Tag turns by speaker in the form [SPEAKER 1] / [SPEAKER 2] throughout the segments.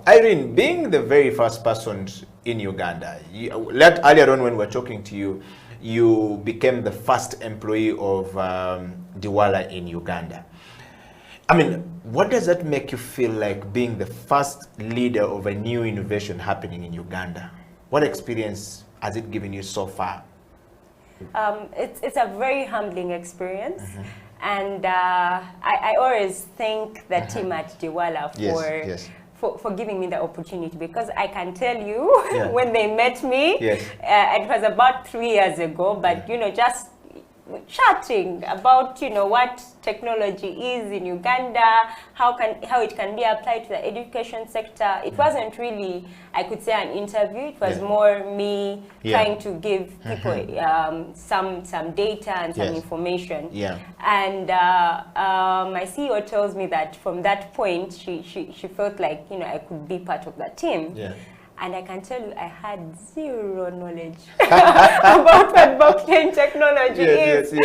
[SPEAKER 1] Irene, being the very first person in Uganda, earlier on when we were talking to you, you became the first employee of Diwala in Uganda. I mean, what does that make you feel like being the first leader of a new innovation happening in Uganda? What experience has it given you so far?
[SPEAKER 2] It's a very humbling experience. And I always thank the team at Diwala for giving me the opportunity, because I can tell you when they met me, it was about 3 years ago, but you know, just chatting about, you know, what technology is in Uganda, how it can be applied to the education sector. It wasn't really, I could say, an interview. It was more me trying to give people some data and some information. And my CEO tells me that from that point, she felt like, you know, I could be part of that team. And I can tell you, I had zero knowledge about what blockchain technology is. And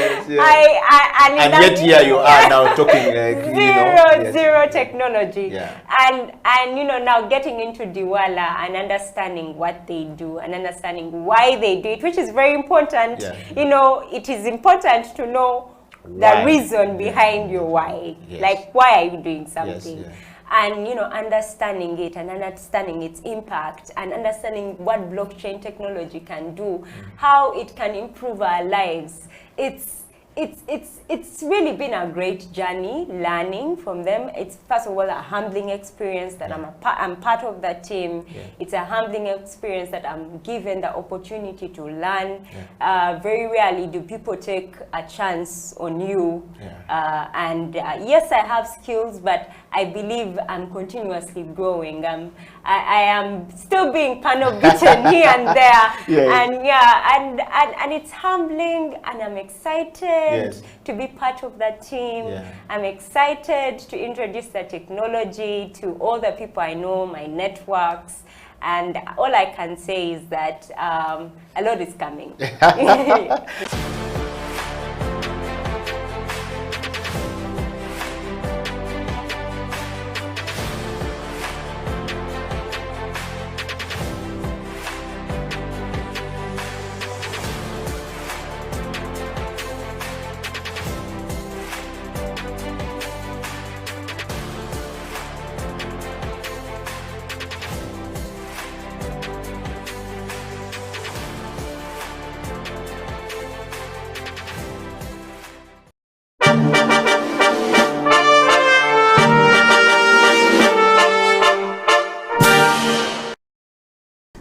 [SPEAKER 1] yet here you are now talking like,
[SPEAKER 2] zero technology. And you know, now getting into Diwala and understanding what they do and understanding why they do it, which is very important. You know, it is important to know the reason behind your why. Like, why are you doing something? And you know, understanding it and understanding its impact and understanding what blockchain technology can do, how it can improve our lives. It's really been a great journey learning from them. It's first of all a humbling experience that I'm part of that team. It's a humbling experience that I'm given the opportunity to learn. Very rarely do people take a chance on you. And yes, I have skills, but I believe I'm continuously growing. I am still being panel beaten here and there. And it's humbling, and I'm excited to be part of that team. I'm excited to introduce the technology to all the people I know, my networks. And all I can say is that a lot is coming.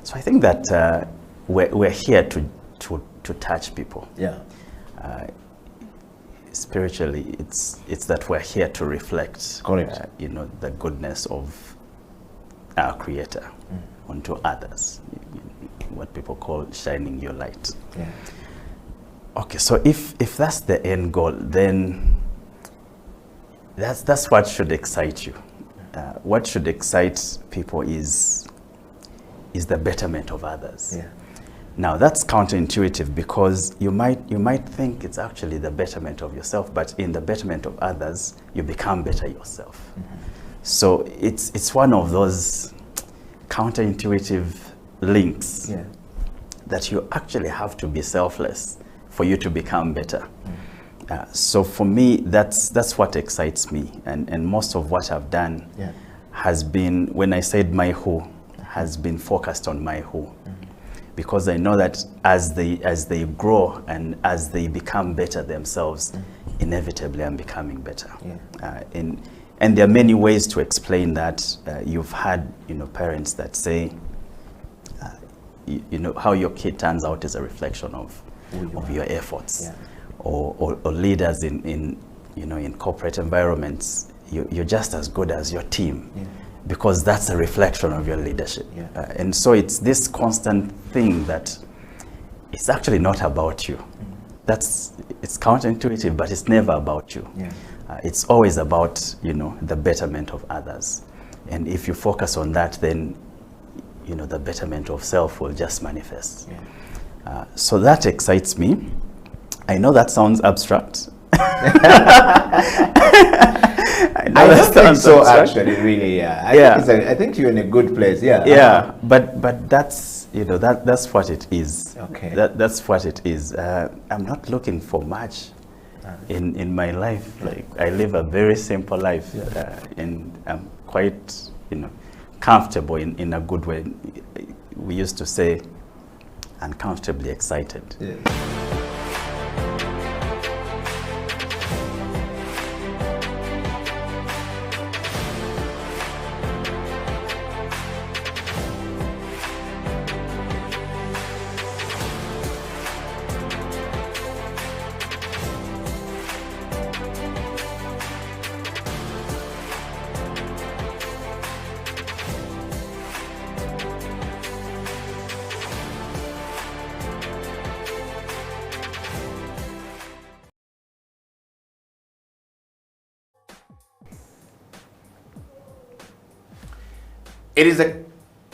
[SPEAKER 3] So I think that we're here to touch people. Spiritually, it's that we're here to reflect, you know, the goodness of our Creator onto others. What people call shining your light. Okay, so if that's the end goal, then that's what should excite you. What should excite people is the betterment of others. Now that's counterintuitive, because you might think it's actually the betterment of yourself, but in the betterment of others, you become better yourself. So it's one of those counterintuitive links that you actually have to be selfless for you to become better. So for me, that's what excites me, and most of what I've done has been, when I said my who, has been focused on my who, because I know that as they grow and as they become better themselves, inevitably I'm becoming better. And there are many ways to explain that. You've had, you know, parents that say, you know, how your kid turns out is a reflection of your efforts, or leaders in you know, in corporate environments. You're just as good as your team. Because that's a reflection of your leadership. And so it's this constant thing that it's actually not about you. It's counterintuitive, but it's never about you. It's always about, you know, the betterment of others. And if you focus on that, then, you know, the betterment of self will just manifest. So that excites me. I know that sounds abstract.
[SPEAKER 1] I don't think so, actually, really, yeah. I think you're in a good place, yeah.
[SPEAKER 3] Yeah, but that's, you know, that's what it is.
[SPEAKER 1] Okay.
[SPEAKER 3] That's what it is. I'm not looking for much in my life. Like, I live a very simple life, and I'm quite, you know, comfortable in a good way. We used to say, uncomfortably excited.
[SPEAKER 1] Yeah. It is a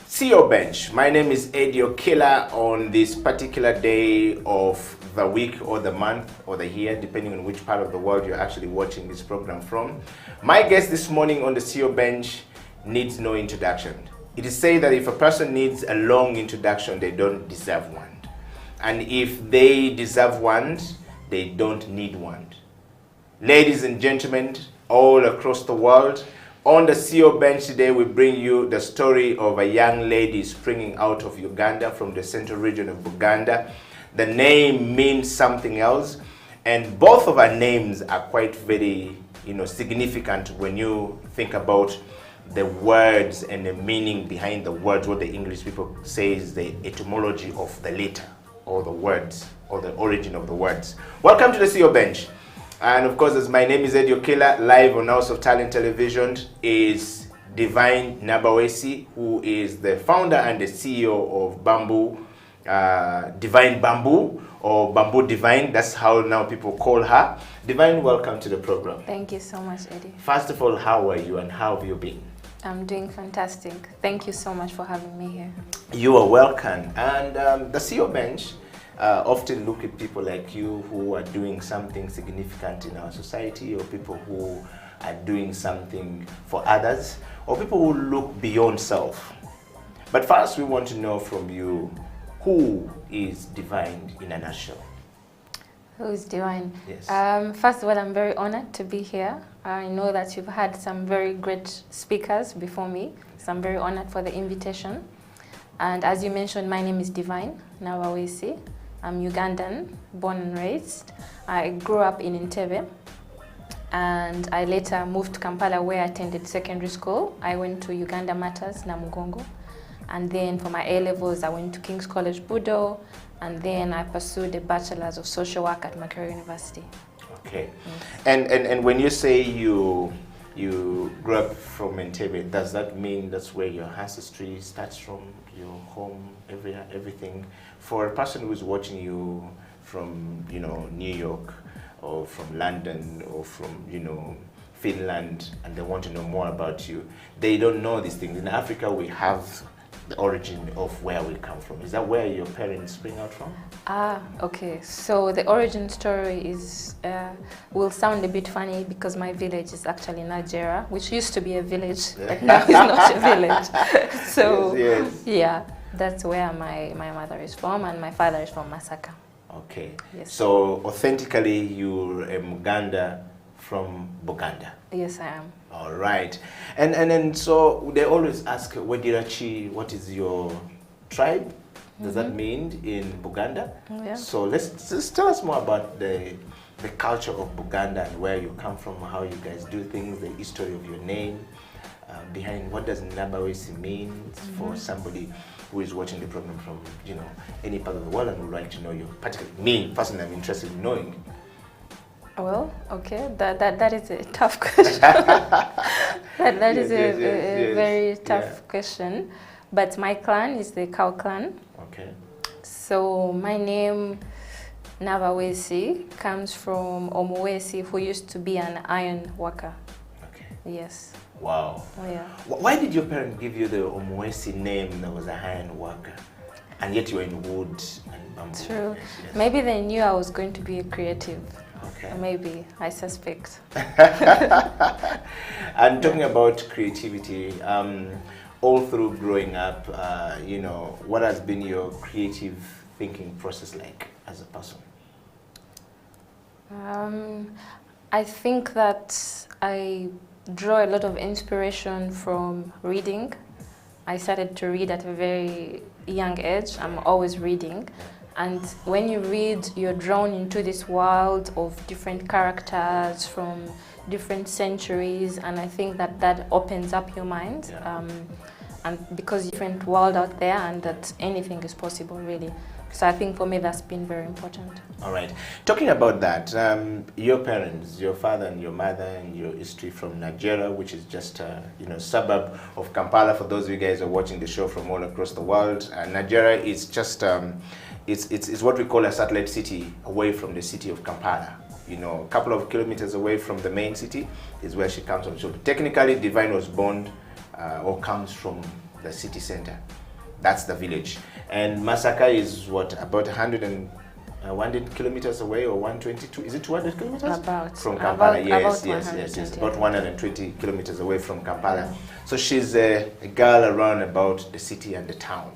[SPEAKER 1] CEO Bench. My name is Okila. On this particular day of the week or the month or the year, depending on which part of the world you're actually watching this program from. My guest this morning on the CEO Bench needs no introduction. It is said that if a person needs a long introduction, they don't deserve one. And if they deserve one, they don't need one. Ladies and gentlemen, all across the world, on the CEO Bench today, we bring you the story of a young lady springing out of Uganda, from the central region of Buganda. The name means something else, and both of our names are quite very, you know, significant when you think about the words and the meaning behind the words. What the English people say is the etymology of the letter, or the words, or the origin of the words. Welcome to the CEO Bench. And of course, as my name is Okila, live on House of Talent Television is Divine Nabaweesi, who is the founder and the CEO of Bamboo, Divine Bamboo, or Bamboo Divine. That's how now people call her. Divine, welcome to the program.
[SPEAKER 4] Thank you so much, Eddie.
[SPEAKER 1] First of all, how are you and how have you been?
[SPEAKER 4] I'm doing fantastic. Thank you so much for having me here.
[SPEAKER 1] You are welcome. And the CEO Bench often look at people like you who are doing something significant in our society, or people who are doing something for others, or people who look beyond self. But first, we want to know from you, who is Divine in a nutshell?
[SPEAKER 4] Who is Divine?
[SPEAKER 1] Yes.
[SPEAKER 4] First of all, I'm very honored to be here. I know that you've had some very great speakers before me, so I'm very honored for the invitation. And as you mentioned, my name is Divine Nabaweesi. I'm Ugandan, born and raised. I grew up in Entebbe, and I later moved to Kampala, where I attended secondary school. I went to Uganda Matters, Namugongo, and then for my A-levels, I went to King's College, Budo, and then I pursued a Bachelor's of Social Work at Makerere University.
[SPEAKER 1] Okay. Yes. And when you say you grew up from Entebbe, does that mean that's where your ancestry starts from, your home, everything? For a person who's watching you from, you know, New York, or from London, or from, you know, Finland, and they want to know more about you, they don't know these things. In Africa, we have the origin of where we come from. Is that where your parents spring out from?
[SPEAKER 4] Okay. So the origin story is will sound a bit funny, because my village is actually Nigeria, which used to be a village, but now it's not a village. So
[SPEAKER 1] yes.
[SPEAKER 4] Yeah, that's where my mother is from, and my father is from Masaka.
[SPEAKER 1] Okay.
[SPEAKER 4] Yes.
[SPEAKER 1] So authentically, you're a Muganda from Buganda.
[SPEAKER 4] Yes, I am.
[SPEAKER 1] All right. And then so they always ask, Wedirachi, what is your tribe? Does that mean in Buganda?
[SPEAKER 4] Yeah.
[SPEAKER 1] So let's tell us more about the culture of Buganda and where you come from, how you guys do things, the history of your name, behind what does Nabaweesi mean for somebody who is watching the program from, you know, any part of the world and would like to know you. Particularly me, personally, I'm interested in knowing.
[SPEAKER 4] Well, okay, that is a tough question. that is a very tough question. But my clan is the Cow clan.
[SPEAKER 1] Okay.
[SPEAKER 4] So my name, Nabaweesi, comes from Omuweesi, who used to be an iron worker.
[SPEAKER 1] Okay.
[SPEAKER 4] Yes.
[SPEAKER 1] Wow.
[SPEAKER 4] Oh, yeah.
[SPEAKER 1] Why did your parents give you the Omuweesi name that was a iron worker? And yet you were in wood and bamboo.
[SPEAKER 4] True.
[SPEAKER 1] Yes.
[SPEAKER 4] Maybe they knew I was going to be a creative.
[SPEAKER 1] Okay.
[SPEAKER 4] Maybe, I suspect.
[SPEAKER 1] And talking about creativity, all through growing up, what has been your creative thinking process like as a person?
[SPEAKER 4] I think that I draw a lot of inspiration from reading. I started to read at a very young age. I'm always reading. And when you read, you're drawn into this world of different characters from different centuries, and I think that opens up your mind. And because different world out there, and that anything is possible, really. So I think for me that's been very important.
[SPEAKER 1] All right. Talking about that, your parents, your father and your mother, and your history from Nigeria, which is just a suburb of Kampala. For those of you guys who are watching the show from all across the world, Nigeria is just it's what we call a satellite city away from the city of Kampala. A couple of kilometers away from the main city is where she comes from. So technically, Divine was born or comes from the city center. That's the village. And Masaka is what, about 100 kilometers away, or 122? Is it 200 kilometers? From Kampala. Yes. About 120 kilometers away from Kampala. Yeah. So she's a girl around about the city and the town.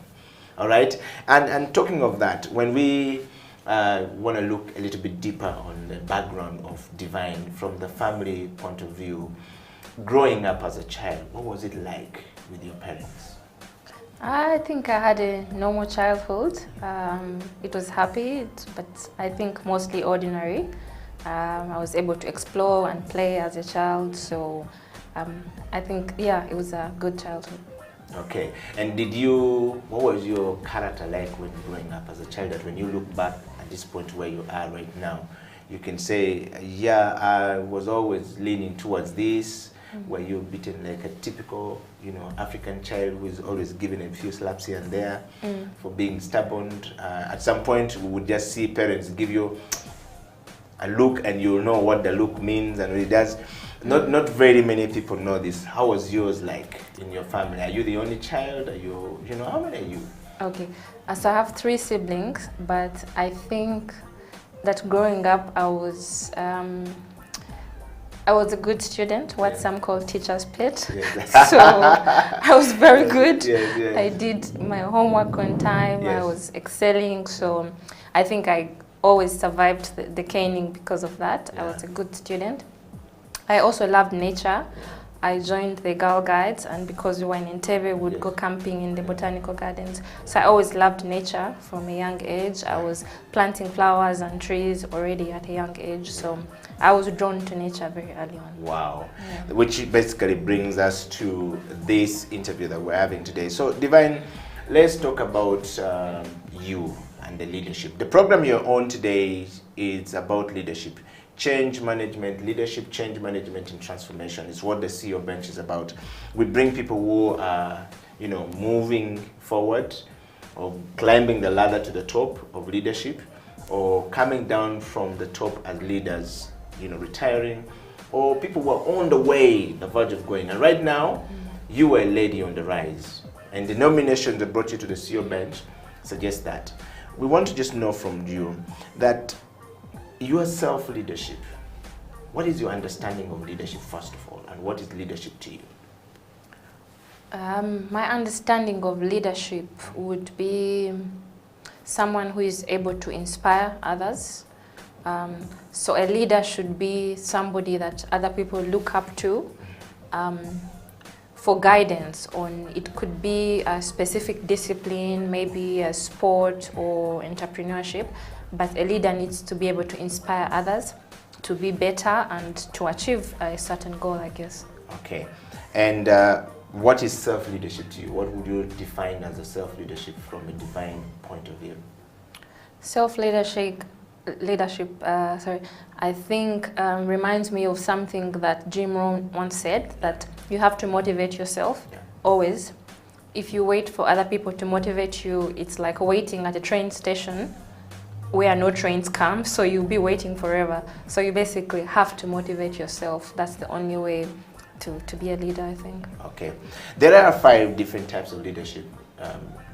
[SPEAKER 1] All right. And talking of that, when we want to look a little bit deeper on the background of Divine from the family point of view, growing up as a child, what was it like with your parents?
[SPEAKER 4] I think I had a normal childhood. It was happy, but I think mostly ordinary. I was able to explore and play as a child, so I think, yeah, it was a good childhood.
[SPEAKER 1] Okay, and what was your character like when growing up as a child, that when you look back at this point where you are right now, you can say, yeah, I was always leaning towards this? Were you beaten like a typical, African child who is always given a few slaps here and there for being stubborn? At some point, we would just see parents give you a look, and you'll know what the look means and what it does. Not very many people know this. How was yours like in your family? Are you the only child? Are you, how many are you?
[SPEAKER 4] Okay, so I have 3 siblings, but I think that growing up, I was a good student, what some call teacher's pet. Yes. So I was very good. Yes. I did my homework on time. Yes. I was excelling. So I think I always survived the caning because of that. Yeah. I was a good student. I also loved nature. I joined the Girl Guides, and because we were in Entebbe, we would go camping in the botanical gardens. So I always loved nature from a young age. I was planting flowers and trees already at a young age. So I was drawn to nature very early on.
[SPEAKER 1] Wow. Yeah. Which basically brings us to this interview that we're having today. So Divine, let's talk about you and the leadership. The program you're on today is about leadership. Change management, leadership, change management and transformation is what the CEO bench is about. We bring people who are, moving forward, or climbing the ladder to the top of leadership, or coming down from the top as leaders, retiring, or people who are on the way, the verge of going. And right now, you are a lady on the rise. And the nominations that brought you to the CEO bench suggest that. We want to just know from you that your self-leadership, what is your understanding of leadership first of all, and what is leadership to you?
[SPEAKER 4] My understanding of leadership would be someone who is able to inspire others. So a leader should be somebody that other people look up to for guidance on, it could be a specific discipline, maybe a sport or entrepreneurship. But a leader needs to be able to inspire others to be better and to achieve a certain goal, I guess.
[SPEAKER 1] Okay. And what is self-leadership to you? What would you define as a self-leadership from a Divine point of view?
[SPEAKER 4] Self-leadership, I think reminds me of something that Jim Rohn once said, that you have to motivate yourself, always. If you wait for other people to motivate you, it's like waiting at a train station where no trains come, so you'll be waiting forever. So you basically have to motivate yourself. That's the only way to be a leader, I think.
[SPEAKER 1] Okay. There are 5 different types of leadership,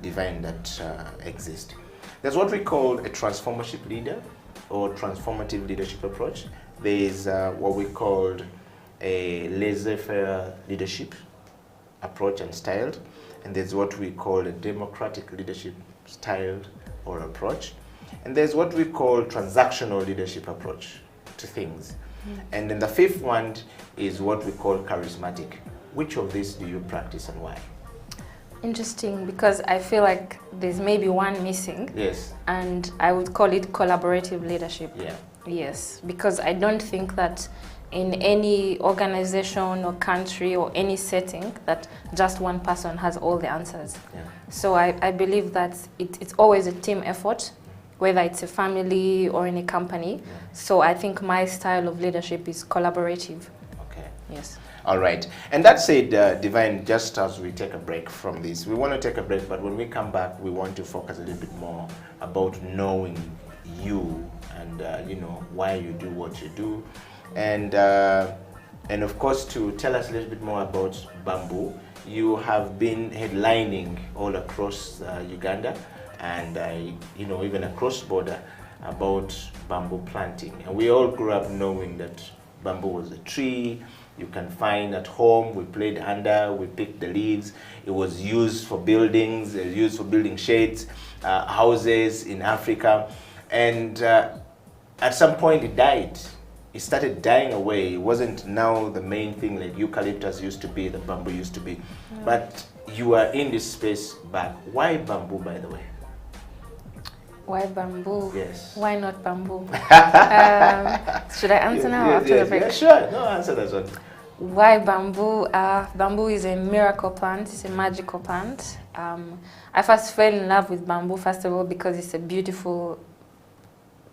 [SPEAKER 1] Divine, that exist. There's what we call a transformership leader, or transformative leadership approach. There is what we called a laissez-faire leadership approach and style, and there's what we call a democratic leadership style or approach, and there's what we call transactional leadership approach to things. And then the fifth one is what we call charismatic. Which of these do you practice and why?
[SPEAKER 4] Interesting, because I feel like there's maybe one missing.
[SPEAKER 1] Yes.
[SPEAKER 4] And I would call it collaborative leadership.
[SPEAKER 1] Yeah.
[SPEAKER 4] Yes, because I don't think that in any organization or country or any setting that just one person has all the answers.
[SPEAKER 1] Yeah.
[SPEAKER 4] So I believe that it's always a team effort, whether it's a family or in a company.
[SPEAKER 1] Yeah.
[SPEAKER 4] So I think my style of leadership is collaborative.
[SPEAKER 1] Okay.
[SPEAKER 4] Yes.
[SPEAKER 1] All right. And that said, Divine, just as we take a break from this, we want to take a break, but when we come back, we want to focus a little bit more about knowing you and, you know, why you do what you do. And of course, to tell us a little bit more about Bamboo, you have been headlining all across Uganda and, you know, even across border about bamboo planting. And we all grew up knowing that bamboo was a tree you can find at home. We played under, we picked the leaves. It was used for buildings, it was used for building shades, houses in Africa. And at some point it died. It started dying away. It wasn't now the main thing like eucalyptus used to be, the bamboo used to be. Mm. But you are in this space back. Why bamboo, by the way?
[SPEAKER 4] Why bamboo?
[SPEAKER 1] Yes.
[SPEAKER 4] Why not bamboo? Should I answer now or after the break?
[SPEAKER 1] Yeah, sure. No, answer that one.
[SPEAKER 4] Why bamboo? Bamboo is a miracle plant. It's a magical plant. I first fell in love with bamboo, first of all, because it's a beautiful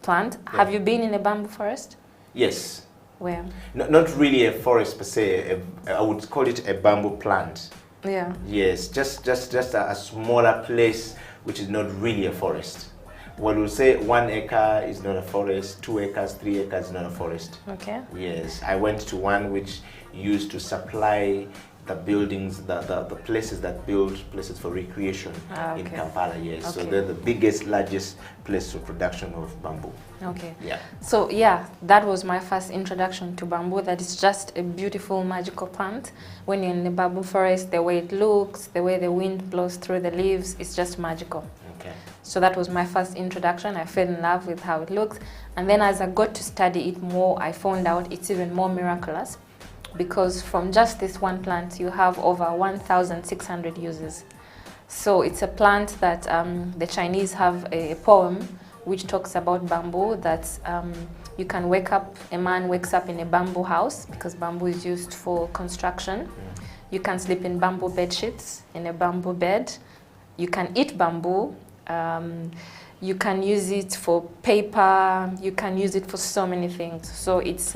[SPEAKER 4] plant. Yeah. Have you been in a bamboo forest?
[SPEAKER 1] Yes.
[SPEAKER 4] Where?
[SPEAKER 1] Not really a forest per se. I would call it a bamboo plant.
[SPEAKER 4] Yeah.
[SPEAKER 1] Yes, just a smaller place which is not really a forest. What we'll say 1 acre is not a forest, 2 acres, 3 acres is not a forest.
[SPEAKER 4] Okay.
[SPEAKER 1] Yes, I went to one which used to supply the buildings, the places that build places for recreation in Kampala, yes. Okay. So they're the biggest, largest place for production of bamboo.
[SPEAKER 4] Okay.
[SPEAKER 1] Yeah.
[SPEAKER 4] So yeah, that was my first introduction to bamboo, that it's just a beautiful, magical plant. When you're in the bamboo forest, the way it looks, the way the wind blows through the leaves, it's just magical.
[SPEAKER 1] Okay.
[SPEAKER 4] So that was my first introduction. I fell in love with how it looks. And then as I got to study it more, I found out it's even more miraculous, because from just this one plant, you have over 1,600 uses. So it's a plant that the Chinese have a poem which talks about bamboo, that you can wake up, a man wakes up in a bamboo house, because bamboo is used for construction. You can sleep in bamboo bed sheets, in a bamboo bed. You can eat bamboo. You can use it for paper. You can use it for so many things. So it's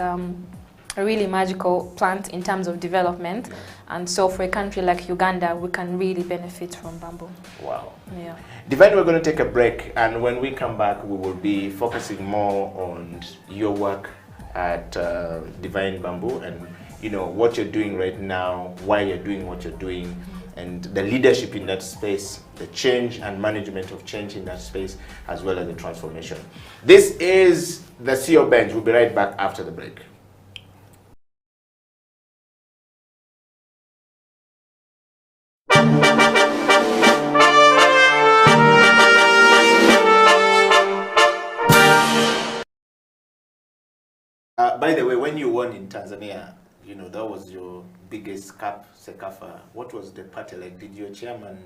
[SPEAKER 4] a really magical plant in terms of development. Yeah. And so for a country like Uganda, we can really benefit from bamboo. Wow. Yeah.
[SPEAKER 1] Divine, we're going to take a break, and when we come back, we will be focusing more on your work at Divine Bamboo, and you know what you're doing right now, why you're doing what you're doing, and the leadership in that space, the change and management of change in that space, as well as the transformation. This is the CEO Bench. We'll be right back after the break. By the way, when you won in Tanzania, you know, that was your biggest cup, Sekafa. What was the party like? Did your chairman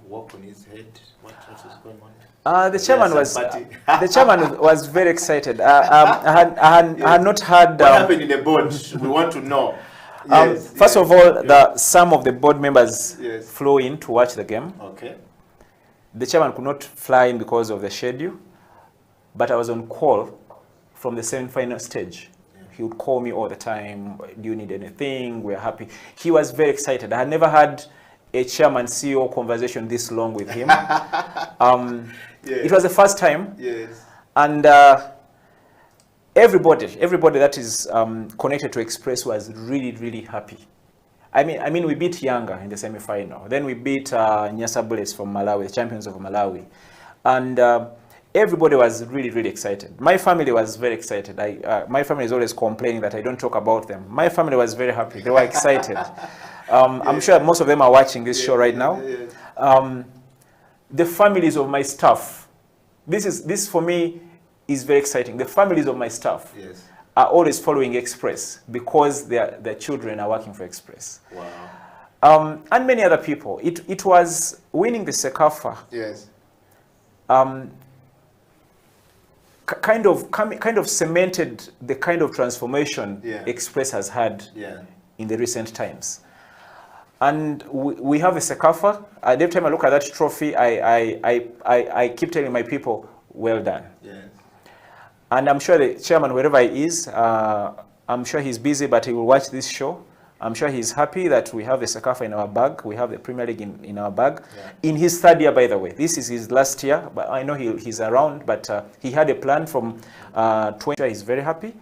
[SPEAKER 1] walk on his head? What was going on?
[SPEAKER 3] The chairman was very excited. I had not heard.
[SPEAKER 1] What happened in the board? We want to know.
[SPEAKER 3] First of all, some of the board members flew in to watch the game.
[SPEAKER 1] Okay.
[SPEAKER 3] The chairman could not fly in because of the schedule, but I was on call from the semi-final stage. He would call me all the time. Do you need anything? We're happy. He was very excited. I had never had a chairman CEO conversation this long with him. It was the first time.
[SPEAKER 1] Yes.
[SPEAKER 3] And everybody that is connected to Express was really, really happy. I mean, we beat Yanga in the semi-final. Then we beat Nyasabules from Malawi, the champions of Malawi. And
[SPEAKER 5] everybody was really, really excited. My family was very excited. My family is always complaining that I don't talk about them. My family was very happy. They were excited. I'm sure most of them are watching this show right now. The families of my staff, this for me is very exciting. The families of my staff are always following Express because their children are working for Express. Wow. And many other people. It was winning the Sekafa.
[SPEAKER 1] Yes.
[SPEAKER 5] Kind of cemented the kind of transformation Express has had in the recent times. And we have a Sekafa. Every time I look at that trophy, I keep telling my people, well done. Yes. And I'm sure the chairman, wherever he is, I'm sure he's busy, but he will watch this show. I'm sure he's happy that we have the Sekafa in our bag. We have the Premier League in our bag. Yeah. In his third year, by the way. This is his last year, but I know he's around, but he had a plan from 20. He's very happy.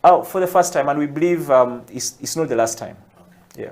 [SPEAKER 5] For the first time, and we believe it's not the last time. Okay. Yeah.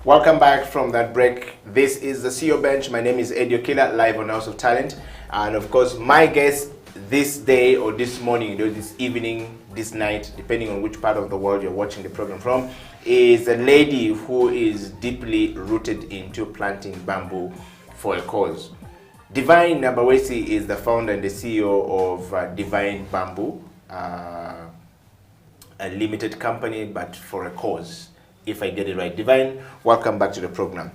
[SPEAKER 1] Welcome back from that break. This is the CEO Bench. My name is Okila, live on House of Talent. And of course, my guest this day or this morning, this evening, this night, depending on which part of the world you're watching the program from, is a lady who is deeply rooted into planting bamboo for a cause. Divine Nabaweesi is the founder and the CEO of Divine Bamboo, a limited company, but for a cause. If I get it right. Divine, welcome back to the program.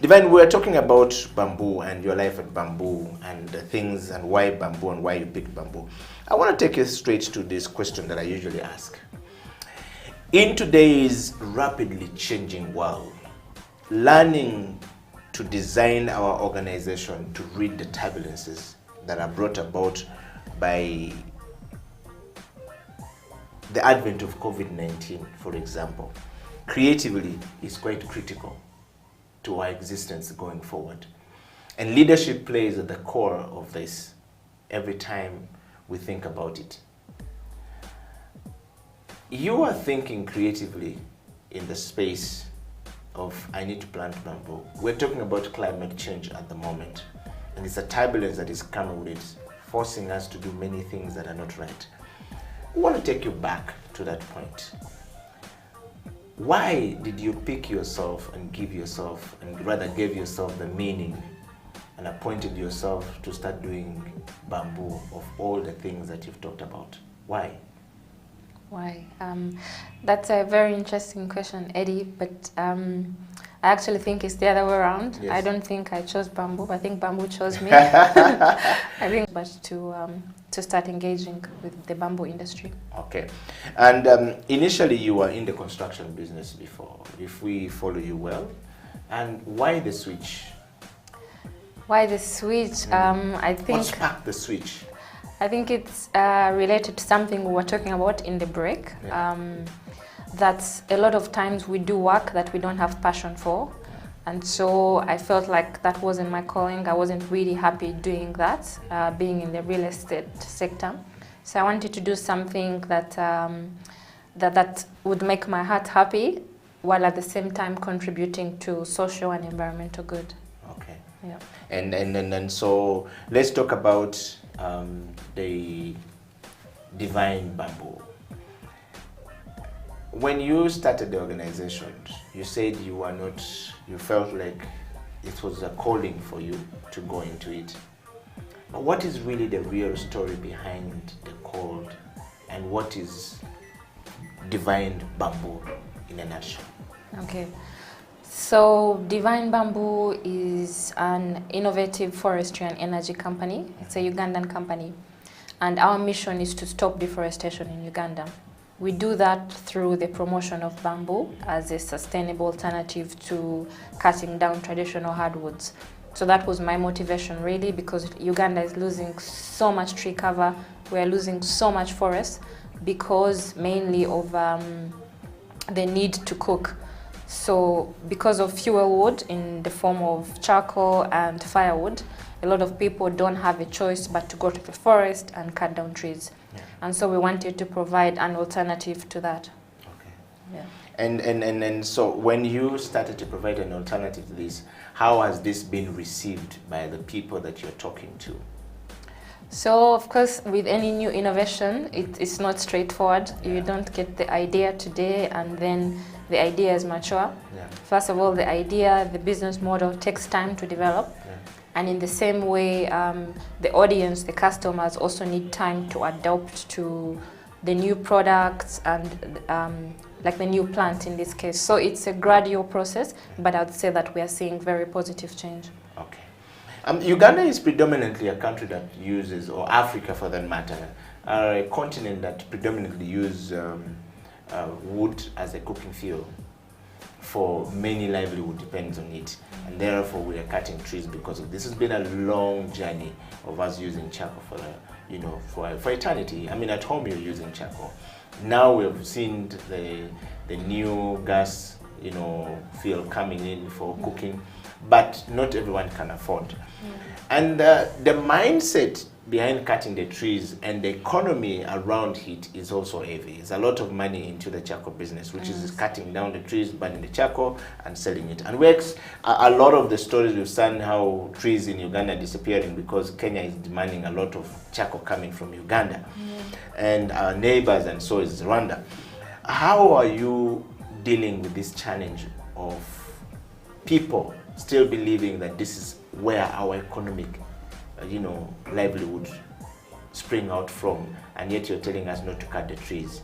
[SPEAKER 1] Divine, we're talking about bamboo and your life at bamboo and the things and why bamboo and why you picked bamboo. I want to take you straight to this question that I usually ask. In today's rapidly changing world, learning to design our organization to read the turbulences that are brought about by the advent of COVID-19, for example, creatively is quite critical to our existence going forward. And leadership plays at the core of this every time we think about it. You are thinking creatively in the space of I need to plant bamboo. We're talking about climate change at the moment. And it's a turbulence that is coming with it, forcing us to do many things that are not right. I want to take you back to that point. Why did you pick yourself and give yourself, and rather gave yourself the meaning and appointed yourself to start doing bamboo of all the things that you've talked about? Why?
[SPEAKER 4] Why? That's a very interesting question, Eddie, but I actually think it's the other way around. Yes. I don't think I chose bamboo. I think bamboo chose me. I think but to start engaging with the bamboo industry.
[SPEAKER 1] Okay. And initially you were in the construction business before, if we follow you well. And why the switch?
[SPEAKER 4] Why the switch? I think...
[SPEAKER 1] What sparked the switch?
[SPEAKER 4] I think it's related to something we were talking about in the break. Yeah. That a lot of times we do work that we don't have passion for. And so I felt like that wasn't my calling. I wasn't really happy doing that, being in the real estate sector. So I wanted to do something that, that would make my heart happy, while at the same time contributing to social and environmental good.
[SPEAKER 1] Okay.
[SPEAKER 4] Yeah.
[SPEAKER 1] And so let's talk about the Divine Bamboo. When you started the organization, you said you felt like it was a calling for you to go into it. But what is really the real story behind the call, and what is Divine Bamboo in a nutshell?
[SPEAKER 4] Okay. So Divine Bamboo is an innovative forestry and energy company. It's a Ugandan company. And our mission is to stop deforestation in Uganda. We do that through the promotion of bamboo as a sustainable alternative to cutting down traditional hardwoods. So that was my motivation really, because Uganda is losing so much tree cover. We're losing so much forest because mainly of the need to cook. So because of fuel wood in the form of charcoal and firewood, a lot of people don't have a choice but to go to the forest and cut down trees. Yeah. And so we wanted to provide an alternative to that.
[SPEAKER 1] Okay.
[SPEAKER 4] Yeah.
[SPEAKER 1] And so when you started to provide an alternative to this, how has this been received by the people that you're talking to?
[SPEAKER 4] So of course, with any new innovation, it's not straightforward. Yeah. You don't get the idea today and then the idea is mature. Yeah. First of all, the idea, the business model takes time to develop. Yeah. And in the same way, the audience, the customers also need time to adapt to the new products and like the new plant in this case. So it's a gradual process, but I would say that we are seeing very positive change.
[SPEAKER 1] Okay. Uganda is predominantly a country that uses, or Africa for that matter, a continent that predominantly uses wood as a cooking fuel. For many, livelihood depends on it, and therefore we are cutting trees because of this. Has been a long journey of us using charcoal for for eternity. I mean, at home you're using charcoal. Now we've seen the new gas fuel coming in for cooking, but not everyone can afford. And the mindset behind cutting the trees and the economy around it is also heavy. There's a lot of money into the charcoal business, which is cutting down the trees, burning the charcoal and selling it. And a lot of the stories we've seen how trees in Uganda are disappearing because Kenya is demanding a lot of charcoal coming from Uganda. And our neighbors, and so is Rwanda. How are you dealing with this challenge of people still believing that this is where our economic livelihood spring out from, and yet you're telling us not to cut the trees?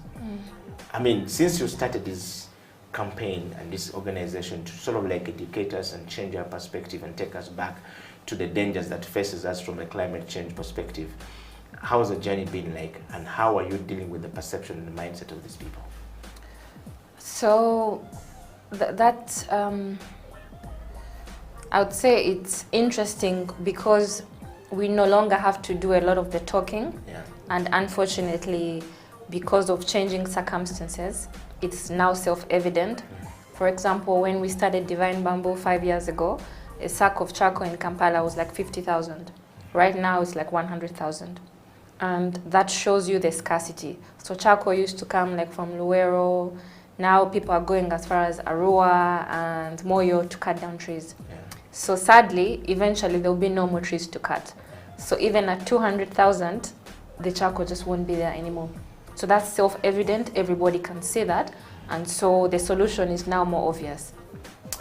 [SPEAKER 1] I mean, since you started this campaign and this organization to sort of like educate us and change our perspective and take us back to the dangers that faces us from a climate change perspective, how's the journey been like, and how are you dealing with the perception and the mindset of these people?
[SPEAKER 4] So I would say it's interesting because we no longer have to do a lot of the talking. Yeah. And unfortunately, because of changing circumstances, it's now self-evident. For example, when we started Divine Bamboo 5 years ago, a sack of charcoal in Kampala was like 50,000. Right now it's like 100,000. And that shows you the scarcity. So charcoal used to come like from Luero. Now people are going as far as Arua and Moyo to cut down trees. Yeah. So sadly, eventually there will be no more trees to cut. So even at 200,000, the charcoal just won't be there anymore. So that's self-evident, everybody can see that. And so the solution is now more obvious.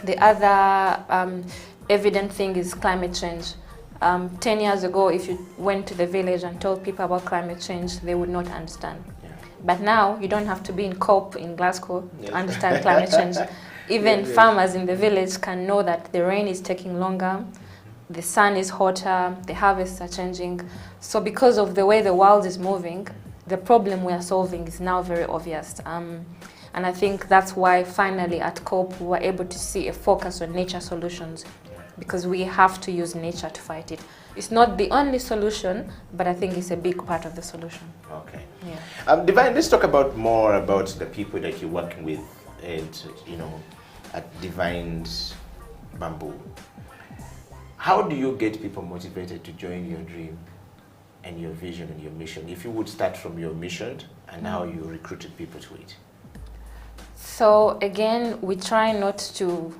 [SPEAKER 4] The other evident thing is climate change. 10 years ago, if you went to the village and told people about climate change, they would not understand. Yeah. But now, you don't have to be in COP in Glasgow to understand climate change. Even farmers in the village can know that the rain is taking longer, the sun is hotter, the harvests are changing. So because of the way the world is moving, the problem we are solving is now very obvious. And I think that's why finally at COP we were able to see a focus on nature solutions, because we have to use nature to fight it. It's not the only solution, but I think it's a big part of the solution.
[SPEAKER 1] Okay. Yeah. Divine, let's talk more about the people that you're working with and, at Divine Bamboo. How do you get people motivated to join your dream and your vision and your mission? If you would start from your mission and how you recruited people to it.
[SPEAKER 4] So again, we try not to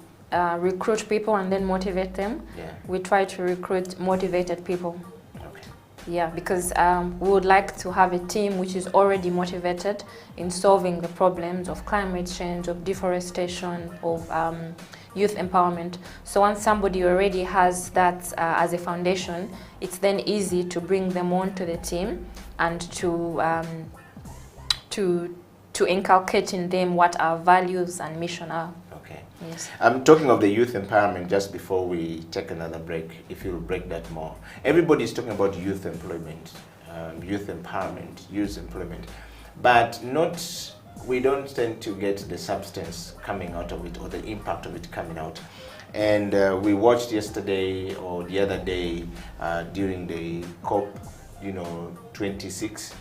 [SPEAKER 4] recruit people and then motivate them. Yeah. We try to recruit motivated people. Okay. Yeah, because we would like to have a team which is already motivated in solving the problems of climate change, of deforestation, of youth empowerment. So once somebody already has that as a foundation, it's then easy to bring them on to the team and to inculcate in them what our values and mission are.
[SPEAKER 1] Okay.
[SPEAKER 4] Yes.
[SPEAKER 1] I'm talking of the youth empowerment just before we take another break, if you'll break that more. Everybody is talking about youth employment, youth empowerment, youth employment, but we don't tend to get the substance coming out of it or the impact of it coming out. And we watched yesterday or the other day during the COP, 26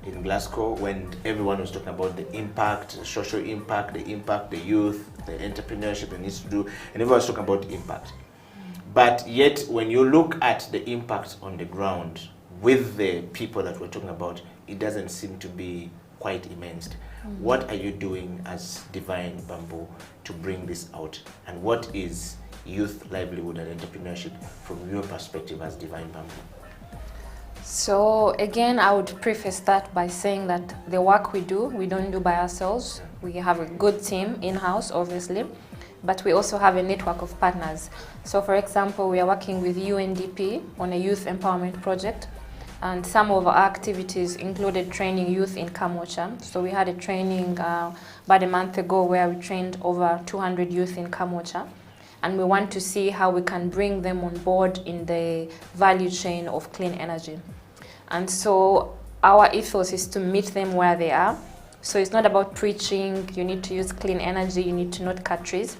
[SPEAKER 1] in Glasgow, when everyone was talking about the impact, the social impact, the youth, the entrepreneurship that needs to do, and everyone was talking about impact. But yet, when you look at the impact on the ground with the people that we're talking about, it doesn't seem to be quite immense. What are you doing as Divine Bamboo to bring this out? And what is youth livelihood and entrepreneurship from your perspective as Divine Bamboo?
[SPEAKER 4] So again, I would preface that by saying that the work we don't do by ourselves. We have a good team in-house, obviously, but we also have a network of partners. So for example, we are working with UNDP on a youth empowerment project, and some of our activities included training youth in Kamwocha. So we had a training about a month ago where we trained over 200 youth in Kamwocha. And we want to see how we can bring them on board in the value chain of clean energy. And so our ethos is to meet them where they are. So it's not about preaching, you need to use clean energy, you need to not cut trees,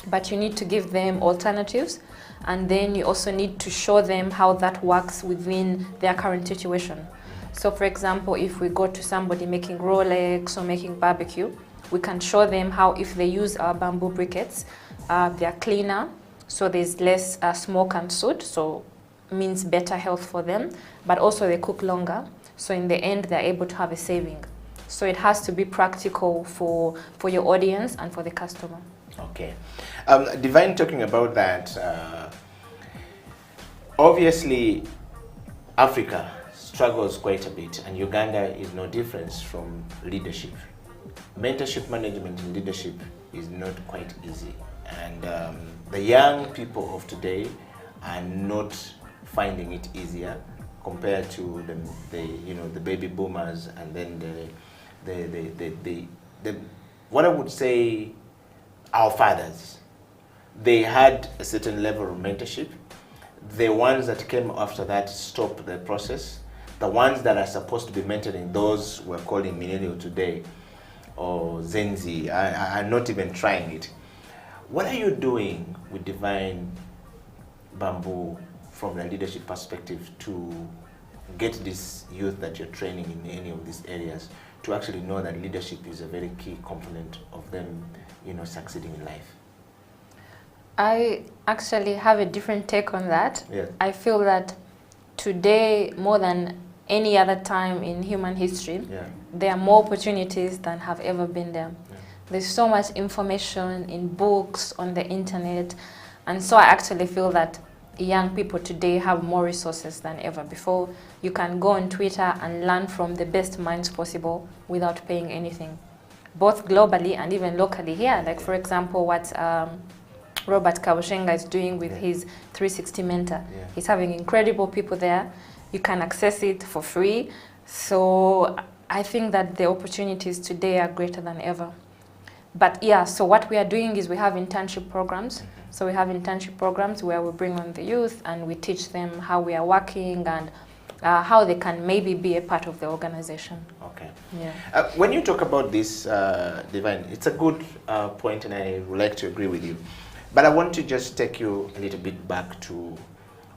[SPEAKER 4] but you need to give them alternatives. And then you also need to show them how that works within their current situation. So for example, if we go to somebody making Rolex or making barbecue, we can show them how if they use our bamboo briquettes, they are cleaner, so there's less smoke and soot, so means better health for them, but also they cook longer, so in the end they're able to have a saving. So it has to be practical for your audience and for the customer.
[SPEAKER 1] Okay. Divine, talking about that, obviously Africa struggles quite a bit, and Uganda is no different from leadership. Mentorship, management, and leadership is not quite easy. And the young people of today are not finding it easier compared to the baby boomers, and then what I would say, our fathers. They had a certain level of mentorship. The ones that came after that stopped the process. The ones that are supposed to be mentoring, those we're calling millennial today, or Gen Z, are not even trying it. What are you doing with Divine Bamboo from the leadership perspective to get this youth that you're training in any of these areas to actually know that leadership is a very key component of them, succeeding in life?
[SPEAKER 4] I actually have a different take on that.
[SPEAKER 1] Yeah.
[SPEAKER 4] I feel that today, more than any other time in human history, there are more opportunities than have ever been there. There's so much information in books, on the internet, and so I actually feel that young people today have more resources than ever before. You can go on Twitter and learn from the best minds possible without paying anything, both globally and even locally here. Like for example, what Robert Kabushenga is doing with his 360 Mentor. He's having incredible people there. You can access it for free. So I think that the opportunities today are greater than ever. But yeah, so what we are doing is we have internship programs. So we have internship programs where we bring on the youth and we teach them how we are working and how they can maybe be a part of the organization.
[SPEAKER 1] Okay.
[SPEAKER 4] Yeah.
[SPEAKER 1] When you talk about this, Divine, it's a good point, and I would like to agree with you. But I want to just take you a little bit back to,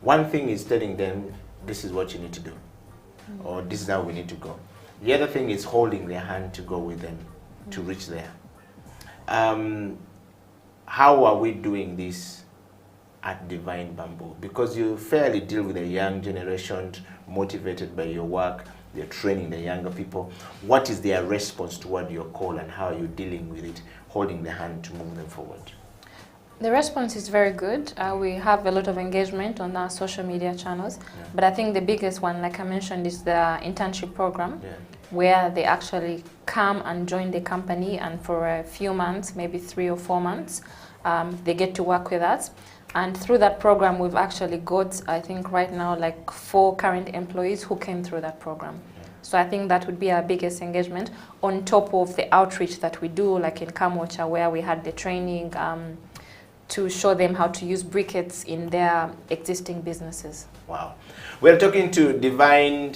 [SPEAKER 1] one thing is telling them, this is what you need to do, or this is how we need to go. The other thing is holding their hand to go with them to reach there. How are we doing this at Divine Bamboo? Because you fairly deal with a young generation motivated by your work, they're training the younger people. What is their response toward your call, and how are you dealing with it, holding the hand to move them forward?
[SPEAKER 4] The response is very good. We have a lot of engagement on our social media channels, but I think the biggest one, like I mentioned, is the internship program, where they actually come and join the company, and for a few months, maybe 3 or 4 months, they get to work with us. And through that program, we've actually got, I think right now, like 4 current employees who came through that program. So I think that would be our biggest engagement on top of the outreach that we do, like in Kamocha, where we had the training to show them how to use briquettes in their existing businesses.
[SPEAKER 1] Wow. We're talking to Divine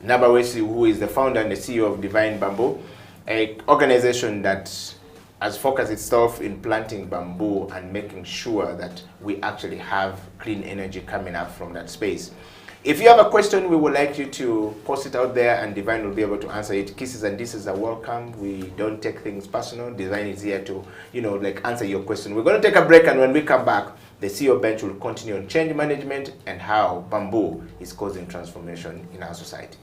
[SPEAKER 1] Nabaweesi, who is the founder and the CEO of Divine Bamboo, an organization that has focused itself in planting bamboo and making sure that we actually have clean energy coming up from that space. If you have a question, we would like you to post it out there and Divine will be able to answer it. Kisses and disses are welcome. We don't take things personal. Divine is here to, answer your question. We're going to take a break, and when we come back, the CEO bench will continue on change management and how bamboo is causing transformation in our society.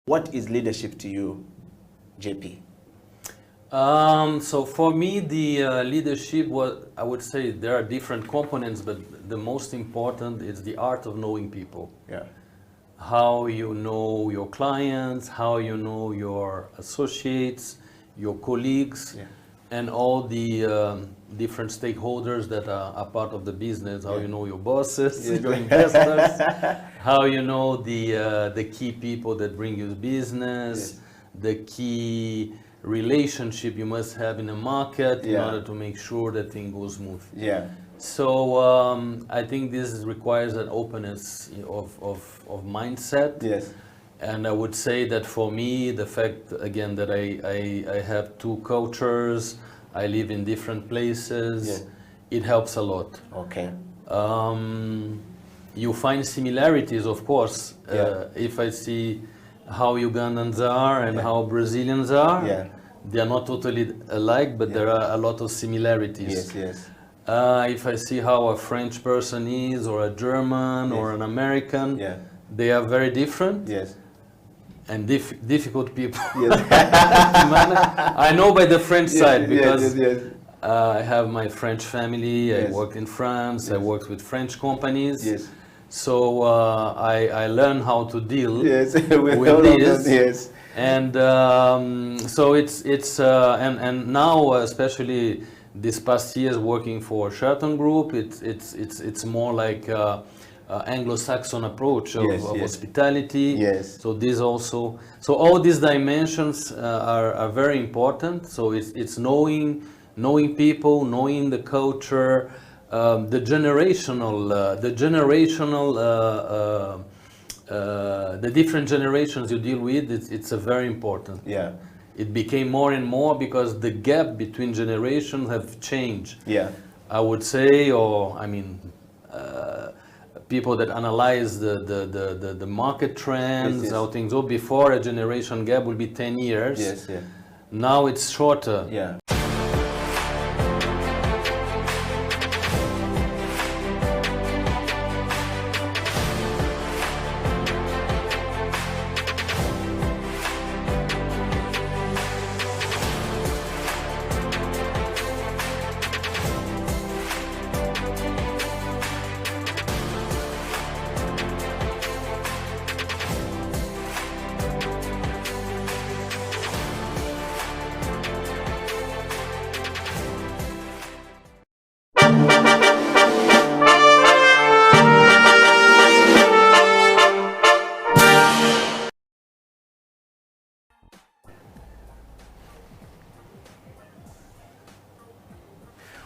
[SPEAKER 1] What is leadership to you, JP?
[SPEAKER 6] So for me, the leadership, I would say there are different components, but the most important is the art of knowing people.
[SPEAKER 1] Yeah.
[SPEAKER 6] How you know your clients, how you know your associates, your colleagues, and all the different stakeholders that are part of the business. How you know your bosses, your investors, how you know the key people that bring you business, the key relationship you must have in the market in order to make sure that thing goes smooth.
[SPEAKER 1] Yeah.
[SPEAKER 6] So I think this requires an openness of mindset.
[SPEAKER 1] Yes.
[SPEAKER 6] And I would say that for me, the fact, again, that I have two cultures, I live in different places, it helps a lot.
[SPEAKER 1] Okay.
[SPEAKER 6] You find similarities, of course. If I see how Ugandans are and how Brazilians are, they are not totally alike, but there are a lot of similarities.
[SPEAKER 1] Yes.
[SPEAKER 6] If I see how a French person is, or a German, or an American, they are very different.
[SPEAKER 1] Yes.
[SPEAKER 6] And difficult people. I know by the French side, because I have my French family. I worked in France. I worked with French companies.
[SPEAKER 1] Yes.
[SPEAKER 6] So I learned how to deal with
[SPEAKER 1] this. Yes.
[SPEAKER 6] And so it's and now, especially this past years working for Sheraton Group, it's more like Anglo-Saxon approach of hospitality.
[SPEAKER 1] Yes.
[SPEAKER 6] So this also, so all these dimensions are very important. So it's knowing people, knowing the culture, the different generations you deal with. It's a very important.
[SPEAKER 1] Yeah.
[SPEAKER 6] It became more and more because the gap between generations have changed.
[SPEAKER 1] Yeah.
[SPEAKER 6] I would say, or I mean. People that analyze the market trends, how things go. Before, a generation gap would be 10 years.
[SPEAKER 1] Yes.
[SPEAKER 6] Now it's shorter.
[SPEAKER 1] Yeah.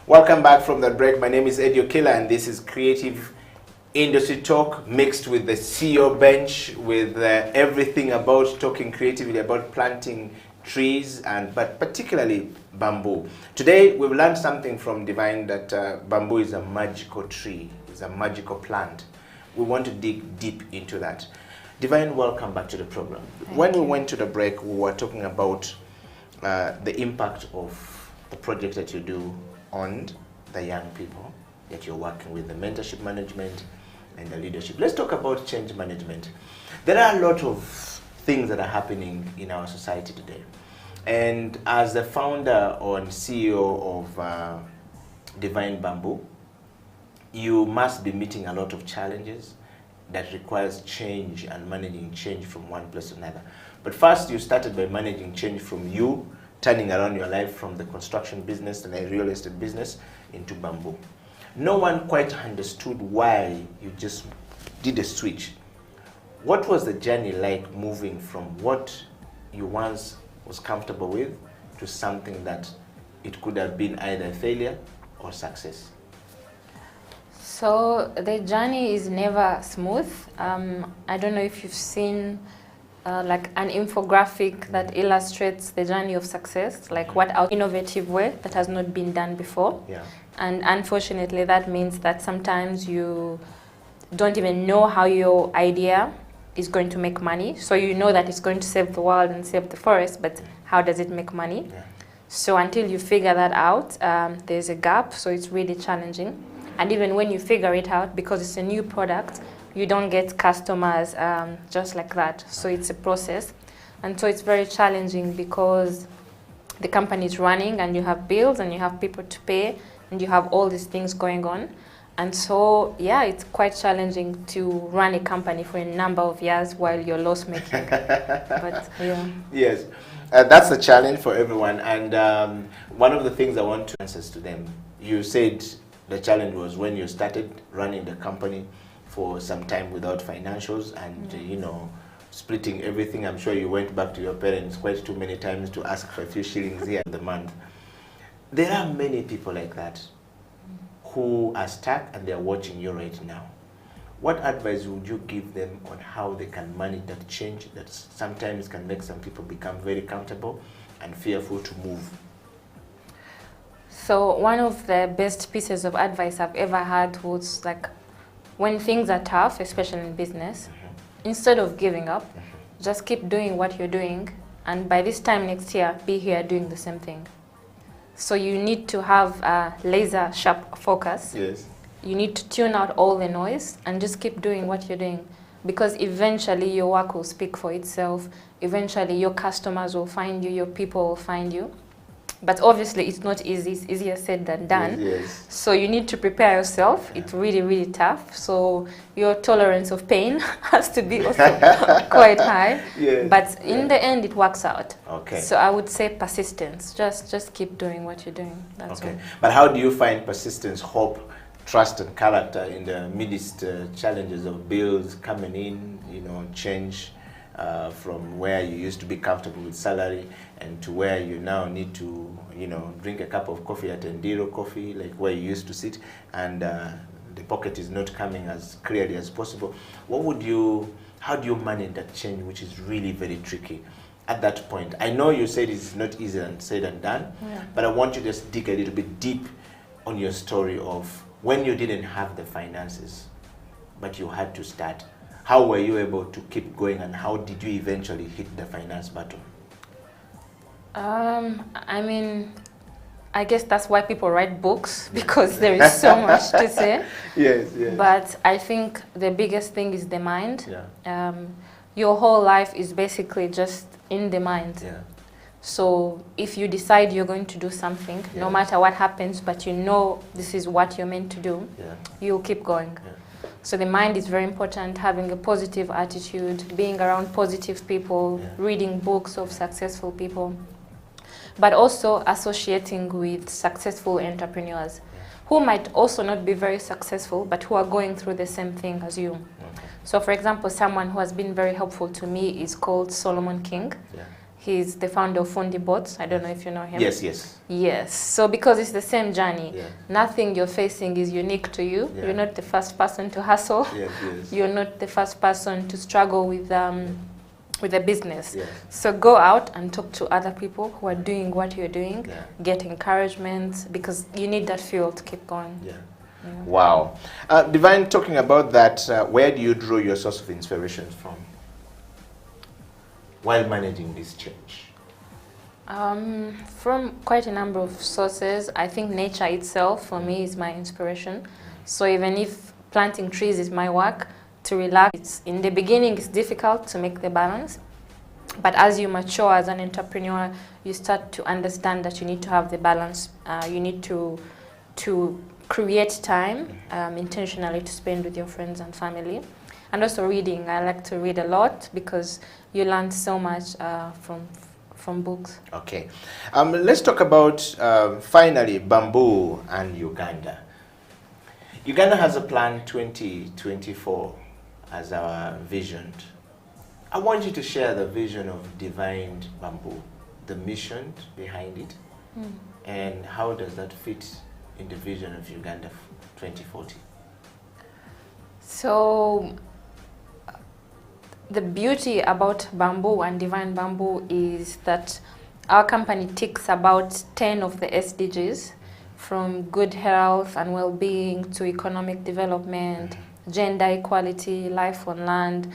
[SPEAKER 1] Welcome back from that break. My name is Okila, and this is Creative Industry Talk mixed with the CEO bench, with everything about talking creatively about planting trees, but particularly bamboo. Today, we've learned something from Divine that bamboo is a magical tree, it's a magical plant. We want to dig deep into that. Divine, welcome back to the program. When we went to the break, we were talking about the impact of the project that you do on the young people that you're working with, the mentorship management and the leadership. Let's talk about change management. There are a lot of things that are happening in our society today. And as the founder and CEO of Divine Bamboo, you must be meeting a lot of challenges that requires change and managing change from one place to another. But first, you started by managing change from you, turning around your life from the construction business and the real estate business into bamboo. No one quite understood why you just did a switch. What was the journey like moving from what you once was comfortable with to something that it could have been either failure or success?
[SPEAKER 4] So the journey is never smooth. I don't know if you've seen like an infographic that illustrates the journey of success, like what our innovative way that has not been done before.
[SPEAKER 1] Yeah.
[SPEAKER 4] And unfortunately, that means that sometimes you don't even know how your idea is going to make money. So you know that it's going to save the world and save the forest, but how does it make money?
[SPEAKER 1] Yeah.
[SPEAKER 4] So until you figure that out, there's a gap, so it's really challenging. And even when you figure it out, because it's a new product, you don't get customers just like that. So it's a process. And so it's very challenging because the company is running and you have bills and you have people to pay and you have all these things going on. And so, yeah, it's quite challenging to run a company for a number of years while you're loss making. But, yeah.
[SPEAKER 1] Yes, that's a challenge for everyone. And one of the things I want to answer to them, you said the challenge was when you started running the company for some time without financials and, you know, splitting everything. I'm sure you went back to your parents quite too many times to ask for a few shillings here in the month. There are many people like that who are stuck and they're watching you right now. What advice would you give them on how they can manage that change that sometimes can make some people become very comfortable and fearful to move?
[SPEAKER 4] So one of the best pieces of advice I've ever had was like, when things are tough, especially in business, instead of giving up, just keep doing what you're doing, and by this time next year, be here doing the same thing. So you need to have a laser sharp focus.
[SPEAKER 1] Yes.
[SPEAKER 4] You need to tune out all the noise and just keep doing what you're doing, because eventually your work will speak for itself. Eventually your customers will find you, your people will find you. But obviously it's not easy, it's easier said than done.
[SPEAKER 1] Yes.
[SPEAKER 4] So you need to prepare yourself. It's really, really tough. So your tolerance of pain has to be also quite high.
[SPEAKER 1] Yes.
[SPEAKER 4] But in the end, it works out.
[SPEAKER 1] Okay.
[SPEAKER 4] So I would say persistence. Just keep doing what you're doing. That's
[SPEAKER 1] Okay.
[SPEAKER 4] all.
[SPEAKER 1] But how do you find persistence, hope, trust and character in the midst challenges of bills coming in, you know, change from where you used to be comfortable with salary and to where you now need to, you know, drink a cup of coffee at Endiro Coffee, like where you used to sit, and the pocket is not coming as clearly as possible. How do you manage that change, which is really very tricky at that point? I know you said it's not easy and said and done, but I want you to just dig a little bit deep on your story of when you didn't have the finances, but you had to start. How were you able to keep going, and how did you eventually hit the finance button?
[SPEAKER 4] I mean, I guess that's why people write books, because there is so much to say.
[SPEAKER 1] Yes, yes.
[SPEAKER 4] But I think the biggest thing is the mind.
[SPEAKER 1] Yeah.
[SPEAKER 4] Your whole life is basically just in the mind.
[SPEAKER 1] Yeah.
[SPEAKER 4] So if you decide you're going to do something, no matter what happens, but you know this is what you're meant to do, you'll keep going.
[SPEAKER 1] Yeah.
[SPEAKER 4] So the mind is very important, having a positive attitude, being around positive people, reading books of successful people, but also associating with successful entrepreneurs who might also not be very successful, but who are going through the same thing as you.
[SPEAKER 1] Okay.
[SPEAKER 4] So for example, someone who has been very helpful to me is called Solomon King.
[SPEAKER 1] Yeah.
[SPEAKER 4] He's the founder of Fundi Bots. I don't know if you know him.
[SPEAKER 1] Yes, yes.
[SPEAKER 4] Yes. So because it's the same journey, nothing you're facing is unique to you.
[SPEAKER 1] Yeah.
[SPEAKER 4] You're not the first person to hustle.
[SPEAKER 1] Yes, yes.
[SPEAKER 4] You're not the first person to struggle with with a business.
[SPEAKER 1] Yeah.
[SPEAKER 4] So go out and talk to other people who are doing what you're doing,
[SPEAKER 1] Yeah.
[SPEAKER 4] get encouragement, because you need that fuel to keep going.
[SPEAKER 1] Yeah.
[SPEAKER 4] Yeah.
[SPEAKER 1] Wow. Divine, talking about that, where do you draw your source of inspiration from while managing this change?
[SPEAKER 4] From quite a number of sources. I think nature itself, for me, is my inspiration. So even if planting trees is my work, to relax, in the beginning it's difficult to make the balance. But as you mature as an entrepreneur, you start to understand that you need to have the balance. You need to create time intentionally to spend with your friends and family. And also reading. I like to read a lot because you learn so much from books.
[SPEAKER 1] Okay. Let's talk about, finally, bamboo and Uganda. Uganda has a plan 2024 as our vision. I want you to share the vision of Divine Bamboo, the mission behind it, and how does that fit in the vision of Uganda 2040?
[SPEAKER 4] So the beauty about bamboo and Divine Bamboo is that our company ticks about 10 of the SDGs, from good health and well-being to economic development, gender equality, life on land.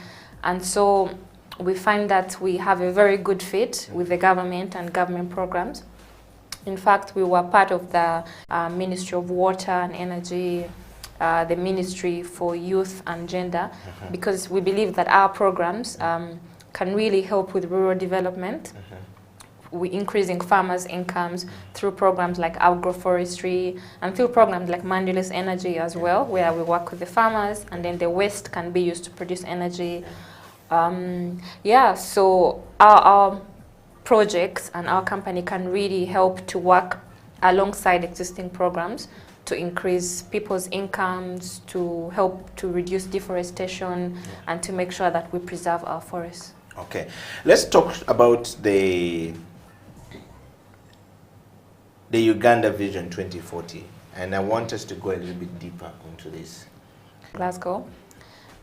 [SPEAKER 4] And so we find that we have a very good fit with the government and government programs. In fact, we were part of the Ministry of Water and Energy, the Ministry for Youth and Gender, because we believe that our programs can really help with rural development. We're increasing farmers' incomes through programs like agroforestry and through programs like Mandela's Energy as well, where we work with the farmers and then the waste can be used to produce energy. So our projects and our company can really help to work alongside existing programs to increase people's incomes, to help to reduce deforestation, and to make sure that we preserve our forests.
[SPEAKER 1] Okay, let's talk about the Uganda Vision 2040, and I want us to go a little bit deeper into this.
[SPEAKER 4] Glasgow,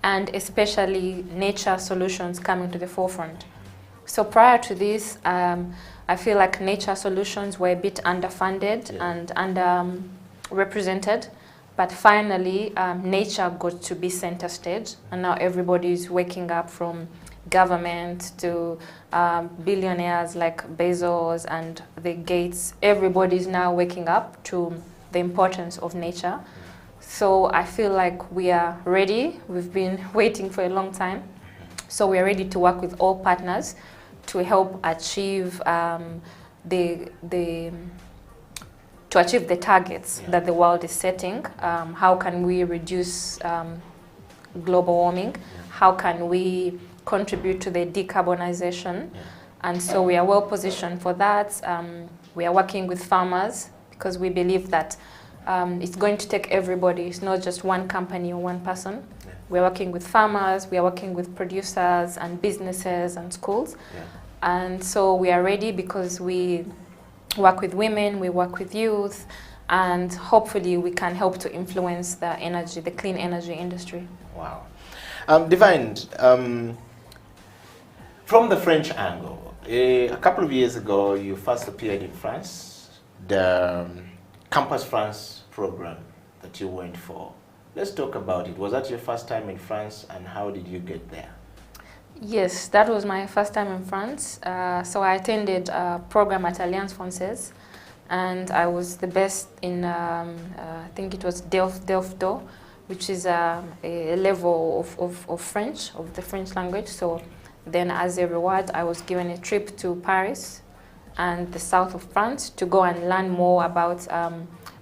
[SPEAKER 4] and especially nature solutions coming to the forefront. So prior to this, I feel like nature solutions were a bit underfunded and underrepresented, but finally nature got to be center stage, and now everybody is waking up, from government to billionaires like Bezos and the Gates. Everybody is now waking up to the importance of nature. So I feel like we are ready. We've been waiting for a long time. So we are ready to work with all partners to help achieve the targets that the world is setting. How can we reduce global warming? How can we contribute to the decarbonization? And so we are well positioned for that. We are working with farmers because we believe that it's going to take everybody. It's not just one company or one person. We're working with farmers, we are working with producers and businesses and schools. And so we are ready because we work with women, we work with youth, and hopefully we can help to influence the clean energy industry.
[SPEAKER 1] Wow. Divine, from the French angle, a couple of years ago you first appeared in France, the Campus France program that you went for. Let's talk about it. Was that your first time in France, and how did you get there?
[SPEAKER 4] Yes, that was my first time in France. So I attended a program at Alliance Française, and I was the best in, I think it was Delft 2, which is a level of French, of the French language. So then as a reward, I was given a trip to Paris and the south of France to go and learn more about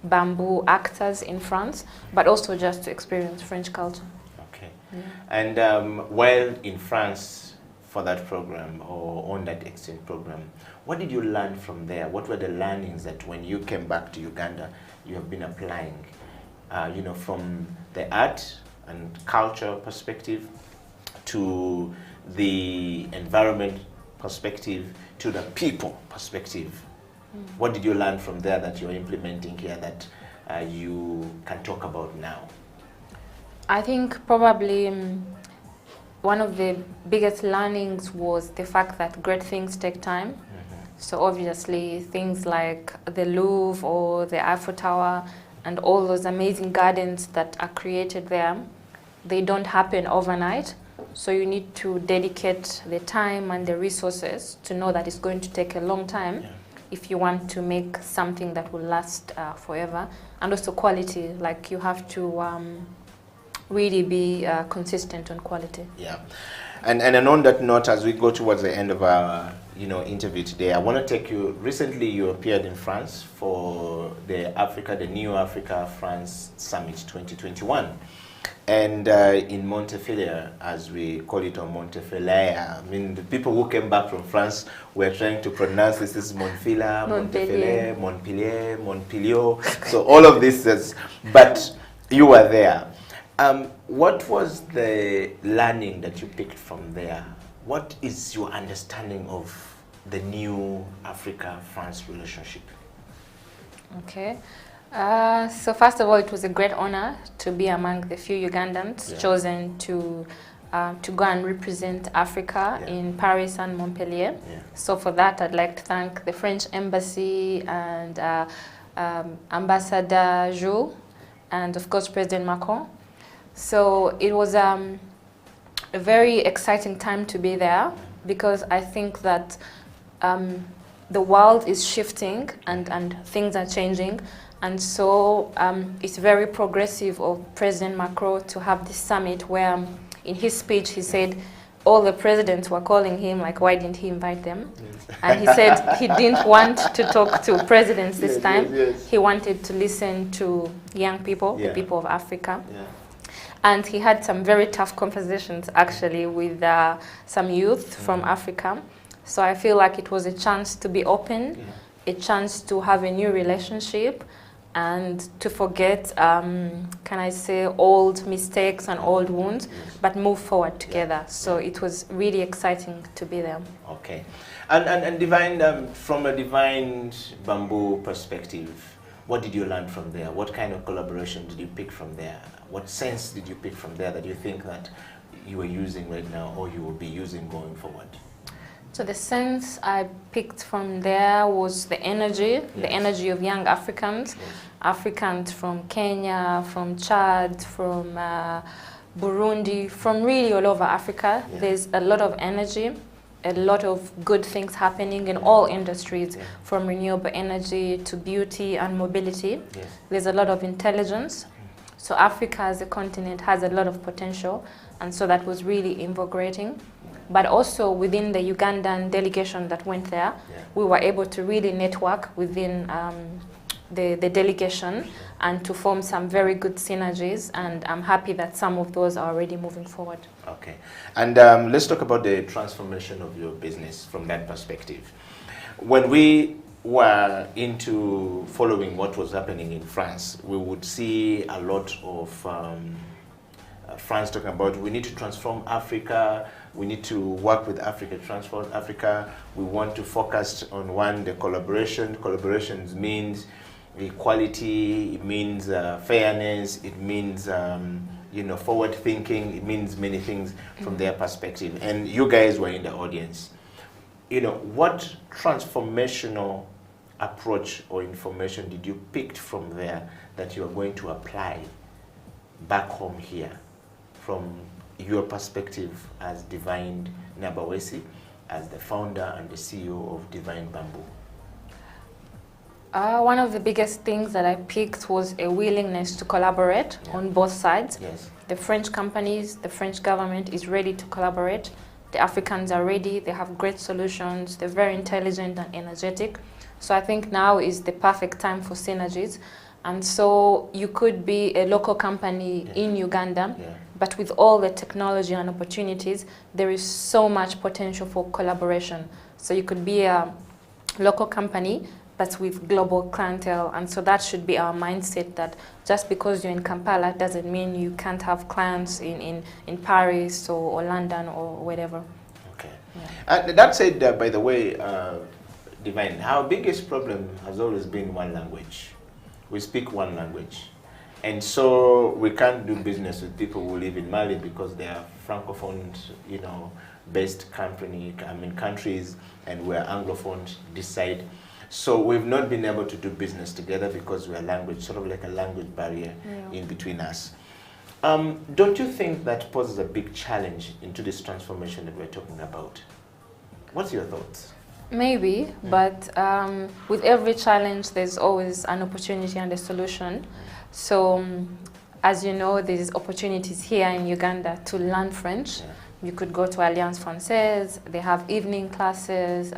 [SPEAKER 4] bamboo actors in France, but also just to experience French culture.
[SPEAKER 1] Okay. Yeah. And while in France for that program, or on that exchange program, what did you learn from there? What were the learnings that when you came back to Uganda, you have been applying, from the art and culture perspective to the environment perspective to the people perspective? What did you learn from there that you're implementing here that you can talk about now?
[SPEAKER 4] I think probably one of the biggest learnings was the fact that great things take time. So obviously things like the Louvre or the Eiffel Tower and all those amazing gardens that are created there, they don't happen overnight. So you need to dedicate the time and the resources to know that it's going to take a long time if you want to make something that will last forever. And also quality, like you have to really be consistent on quality.
[SPEAKER 1] Yeah. And on that note, as we go towards the end of our interview today, I want to take you, recently you appeared in France for the New Africa France Summit 2021. And in Montefiore, as we call it, on Montefiore, I mean, the people who came back from France were trying to pronounce this is Montfilia, Montefiore, Montpellier. So all of this is, but you were there. What was the learning that you picked from there? What is your understanding of the new Africa-France relationship?
[SPEAKER 4] Okay. So first of all, it was a great honor to be among the few Ugandans chosen to go and represent Africa in Paris and Montpellier. So for that, I'd like to thank the French Embassy and Ambassador Jules, and of course President Macron. So it was a very exciting time to be there, because I think that the world is shifting and things are changing. And so it's very progressive of President Macron to have this summit where in his speech he said all the presidents were calling him, like, why didn't he invite them? And he said he didn't want to talk to presidents this time. He wanted to listen to young people, the people of Africa. And he had some very tough conversations actually with some youth from Africa. So I feel like it was a chance to be open, a chance to have a new relationship, and to forget, can I say, old mistakes and old wounds, but move forward together. So it was really exciting to be there.
[SPEAKER 1] Okay. And Divine, from a Divine Bamboo perspective, what did you learn from there? What kind of collaboration did you pick from there? What sense did you pick from there that you think that you are using right now or you will be using going forward?
[SPEAKER 4] So the sense I picked from there was the energy of young Africans, Africans from Kenya, from Chad, from Burundi, from really all over Africa. There's a lot of energy, a lot of good things happening in all industries, from renewable energy to beauty and mobility. There's a lot of intelligence. So Africa as a continent has a lot of potential, and so that was really invigorating. But also within the Ugandan delegation that went there, we were able to really network within the delegation and to form some very good synergies, and I'm happy that some of those are already moving forward.
[SPEAKER 1] Okay, and let's talk about the transformation of your business from that perspective. When we were into following what was happening in France, we would see a lot of France talking about we need to transform Africa, we need to work with Africa, transform Africa, we want to focus on the collaboration. Collaborations means equality, it means fairness, it means forward thinking, it means many things from their perspective. And you guys were in the audience. What transformational approach or information did you pick from there that you are going to apply back home here from your perspective as Divine Nabaweesi, as the founder and the CEO of Divine Bamboo?
[SPEAKER 4] One of the biggest things that I picked was a willingness to collaborate on both sides. The French companies, the French government is ready to collaborate. The Africans are ready, they have great solutions, they're very intelligent and energetic. So I think now is the perfect time for synergies. And so you could be a local company in Uganda, but with all the technology and opportunities, there is so much potential for collaboration. So you could be a local company, but with global clientele. And so that should be our mindset, that just because you're in Kampala doesn't mean you can't have clients in Paris or London or whatever.
[SPEAKER 1] Okay. That said, by the way, Divine, our biggest problem has always been one language. We speak one language. And so we can't do business with people who live in Mali because they are francophone, based countries, and we're anglophone this side. So we've not been able to do business together because we're sort of like a language barrier in between us. Don't you think that poses a big challenge into this transformation that we're talking about? What's your thoughts?
[SPEAKER 4] Maybe, but with every challenge, there's always an opportunity and a solution. So, as you know, there's opportunities here in Uganda to learn French. Yeah. You could go to Alliance Française, they have evening classes,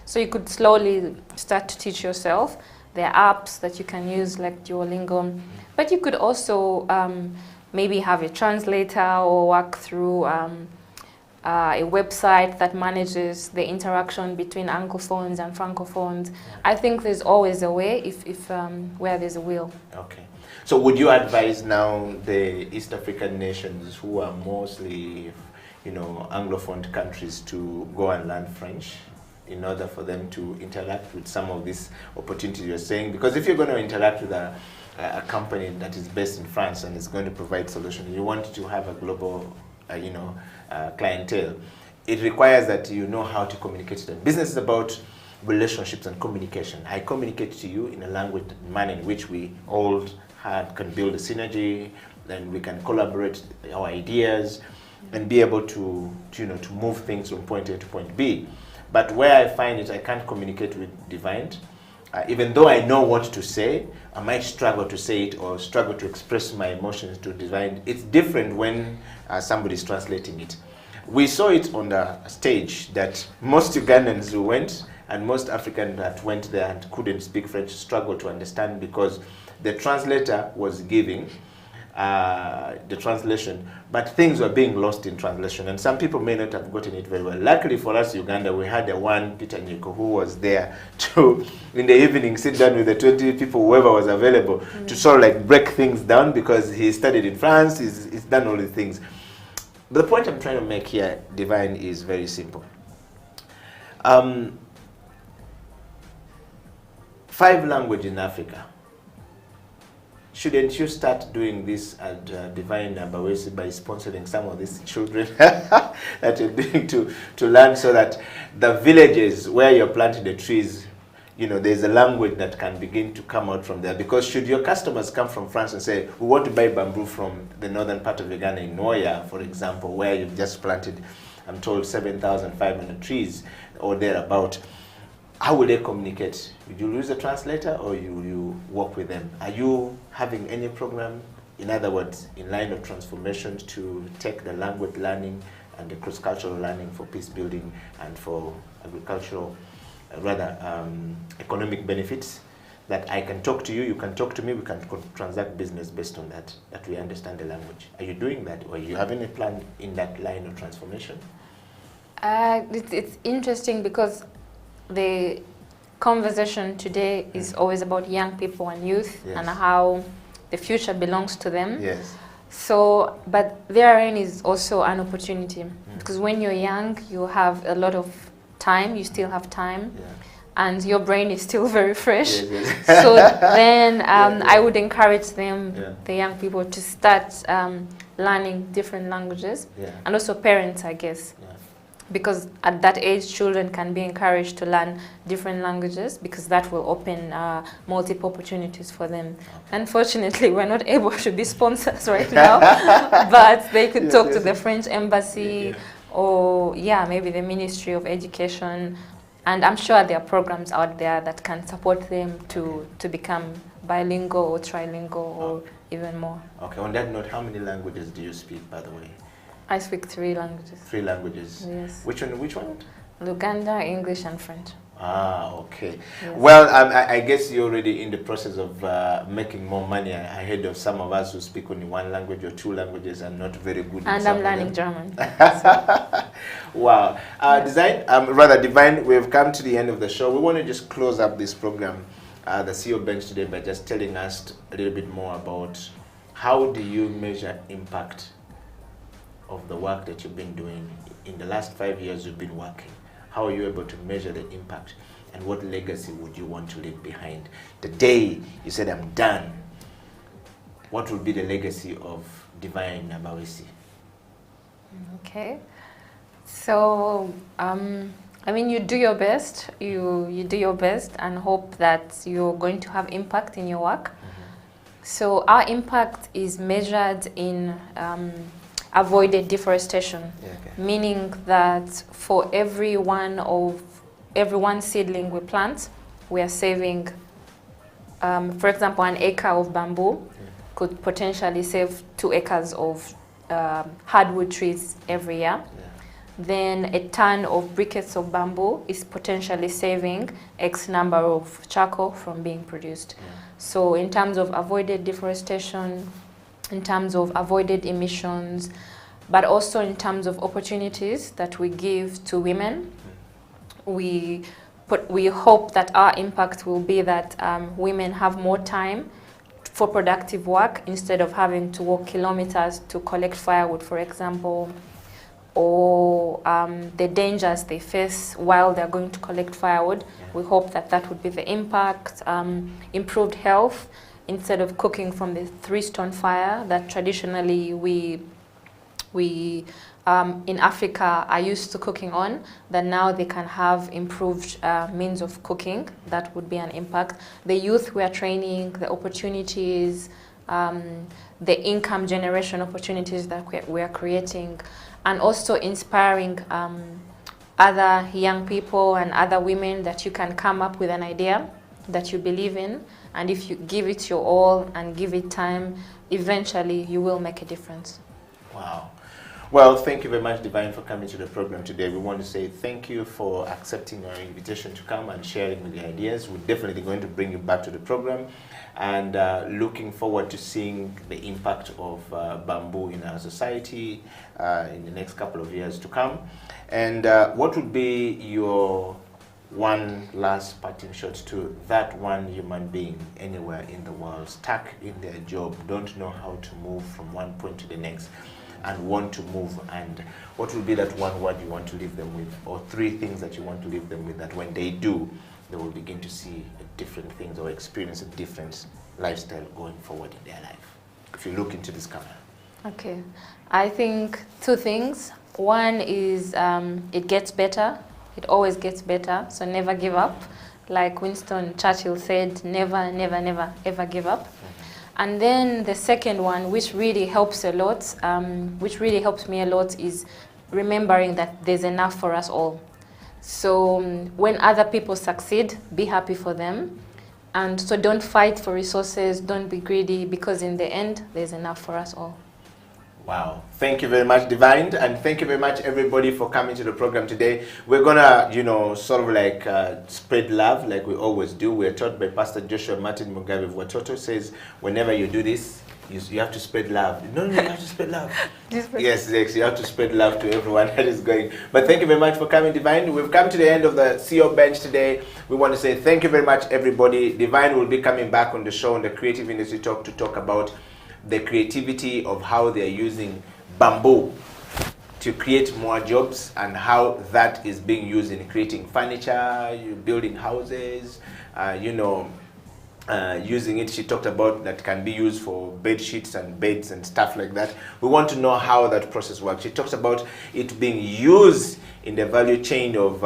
[SPEAKER 4] so you could slowly start to teach yourself. There are apps that you can use like Duolingo, but you could also maybe have a translator or work through a website that manages the interaction between Anglophones and Francophones. I think there's always a way if where there's a will.
[SPEAKER 1] Okay. So would you advise now the East African nations who are mostly, Anglophone countries to go and learn French in order for them to interact with some of these opportunities you're saying? Because if you're going to interact with a company that is based in France and is going to provide solutions, you want to have a global, clientele. It requires that you know how to communicate to them. Business is about relationships and communication. I communicate to you in a language manner in which we all can build a synergy, then we can collaborate our ideas and be able to move things from point A to point B. But where I find it, I can't communicate with Divine. Even though I know what to say, I might struggle to say it or struggle to express my emotions to Divine. It's different when somebody's translating it. We saw it on the stage that most Ugandans who went and most Africans that went there and couldn't speak French struggled to understand because the translator was giving the translation, but things were being lost in translation, and some people may not have gotten it very well. Luckily for us, Uganda, we had a one Peter Nyiko who was there to, in the evening, sit down with the 20 people, whoever was available, to sort of like break things down because he studied in France, he's done all these things. But the point I'm trying to make here, Divine, is very simple. 5 languages in Africa. Shouldn't you start doing this at Divine Nabaweesi by sponsoring some of these children that you're doing to learn, so that the villages where you're planting the trees, there's a language that can begin to come out from there? Because should your customers come from France and say, we want to buy bamboo from the northern part of Uganda in Noya, for example, where you've just planted, I'm told, 7,500 trees or thereabout, how will they communicate? Would you use a translator or you work with them? Are you having any program, in other words, in line of transformation to take the language learning and the cross-cultural learning for peace building and for agricultural, economic benefits? That I can talk to you, you can talk to me, we can transact business based on that we understand the language. Are you doing that, or are you having a plan in that line of transformation?
[SPEAKER 4] It's interesting because the conversation today is always about young people and youth, yes, and how the future belongs to them.
[SPEAKER 1] Yes.
[SPEAKER 4] So, but therein is also an opportunity, because when you're young, you have a lot of time, you still have time, yeah, and your brain is still very fresh. Yes, yes. So then I would encourage them, the young people, to start learning different languages, and also parents, I guess. Because at that age, children can be encouraged to learn different languages, because that will open multiple opportunities for them. Unfortunately, we're not able to be sponsors right now, but they could talk to the French embassy or maybe the Ministry of Education, and I'm sure there are programs out there that can support them to become bilingual or trilingual or even more.
[SPEAKER 1] Okay, on that note, how many languages do you speak, by the way?
[SPEAKER 4] I speak 3 languages.
[SPEAKER 1] 3 languages?
[SPEAKER 4] Yes.
[SPEAKER 1] Which one?
[SPEAKER 4] Luganda, English, and French.
[SPEAKER 1] Ah, okay. Yes. Well, I guess you're already in the process of making more money ahead of some of us who speak only 1 language or 2 languages and not very good.
[SPEAKER 4] And I'm learning German.
[SPEAKER 1] Wow. Divine, we've come to the end of the show. We want to just close up this program, the CEO Bench today, by just telling us a little bit more about how do you measure impact of the work that you've been doing. In the last 5 years you've been working. How are you able to measure the impact, and what legacy would you want to leave behind? The day you said, I'm done, what will be the legacy of Divine Nabaweesi?
[SPEAKER 4] Okay. So, I mean, you do your best. You do your best and hope that you're going to have impact in your work. So our impact is measured in avoided deforestation, meaning that for every one seedling we plant, we are saving, for example, an acre of bamboo could potentially save 2 acres of hardwood trees every year. Then a ton of briquettes of bamboo is potentially saving X number of charcoal from being produced. So in terms of avoided deforestation, in terms of avoided emissions, but also in terms of opportunities that we give to women, we hope that our impact will be that women have more time for productive work instead of having to walk kilometers to collect firewood, for example, or the dangers they face while they're going to collect firewood. We hope that that would be the impact. Improved health, instead of cooking from the 3-stone fire that traditionally we in Africa are used to cooking on, that now they can have improved means of cooking. That would be an impact. The youth we are training, the opportunities, the income generation opportunities that we are creating, and also inspiring other young people and other women that you can come up with an idea that you believe in, and if you give it your all and give it time, eventually you will make a difference.
[SPEAKER 1] Wow. Well, thank you very much, Divine, for coming to the program today. We want to say thank you for accepting our invitation to come and sharing with the ideas. We're definitely going to bring you back to the program, and looking forward to seeing the impact of bamboo in our society in the next couple of years to come. And what would be your one last parting shot to that one human being anywhere in the world, stuck in their job, don't know how to move from one point to the next, and want to move? And what will be that one word you want to leave them with, or 3 things that you want to leave them with, that when they do, they will begin to see different things or experience a different lifestyle going forward in their life? If you look into this camera.
[SPEAKER 4] Okay, I think 2 things. One is it gets better. It always gets better, so never give up. Like Winston Churchill said, never, never, never, ever give up. And then the second one, which really helps a lot, which really helps me a lot, is remembering that there's enough for us all. So when other people succeed, be happy for them. And so don't fight for resources, don't be greedy, because in the end, there's enough for us all.
[SPEAKER 1] Wow. Thank you very much, Divine, and thank you very much, everybody, for coming to the program today. We're gonna, sort of like spread love like we always do. We're taught by Pastor Joshua Martin Mugabe of Watoto, says, whenever you do this, you have to spread love. No, you have to spread love. Yes, you have to spread love to everyone that is going. But thank you very much for coming, Divine. We've come to the end of the CEO Bench today. We want to say thank you very much, everybody. Divine will be coming back on the show on the Creative Industry Talk to talk about the creativity of how they're using bamboo to create more jobs, and how that is being used in creating furniture, building houses, using it. She talked about that can be used for bed sheets and beds and stuff like that. We want to know how that process works. She talks about it being used in the value chain of,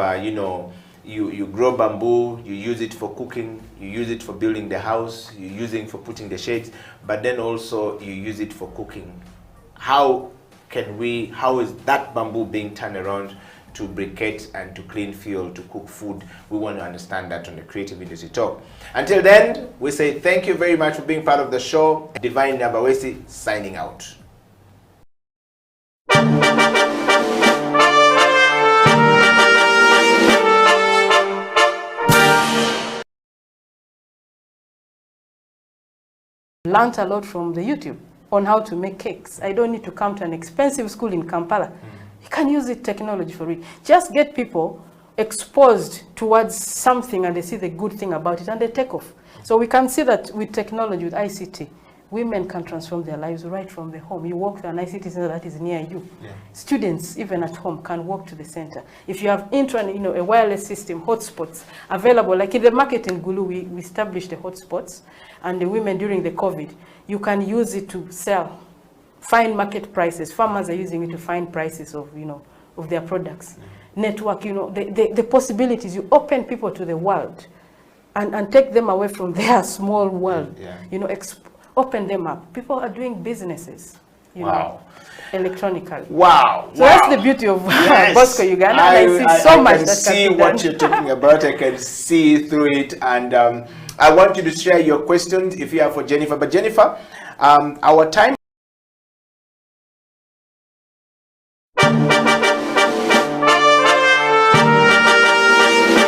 [SPEAKER 1] you grow bamboo, you use it for cooking, you use it for building the house, you use it for putting the shades, but then also you use it for cooking. How is that bamboo being turned around to briquette and to clean fuel to cook food? We want to understand that on the Creative Industry Talk. Until then, we say thank you very much for being part of the show. Divine Nabaweesi signing out.
[SPEAKER 7] Learned a lot from the YouTube on how to make cakes. I don't need to come to an expensive school in Kampala. You can use the technology for it. Just get people exposed towards something and they see the good thing about it and they take off. So we can see that with technology, with ICT, women can transform their lives right from the home. You walk to an ICT center that is near you. Yeah. Students, even at home, can walk to the center. If you have a wireless system, hotspots available, like in the market in Gulu, we established the hotspots, and the women during the COVID, you can use it to sell, find market prices. Farmers are using it to find prices of, of their products. Network, the possibilities. You open people to the world and take them away from their small world. Yeah. Open them up. People are doing businesses, electronically.
[SPEAKER 1] Wow.
[SPEAKER 7] So that's the beauty of Bosco Uganda. I see so much that can be done. I can see
[SPEAKER 1] what you're talking about. I can see through it. And I want you to share your questions if you have for Jennifer. But Jennifer, our time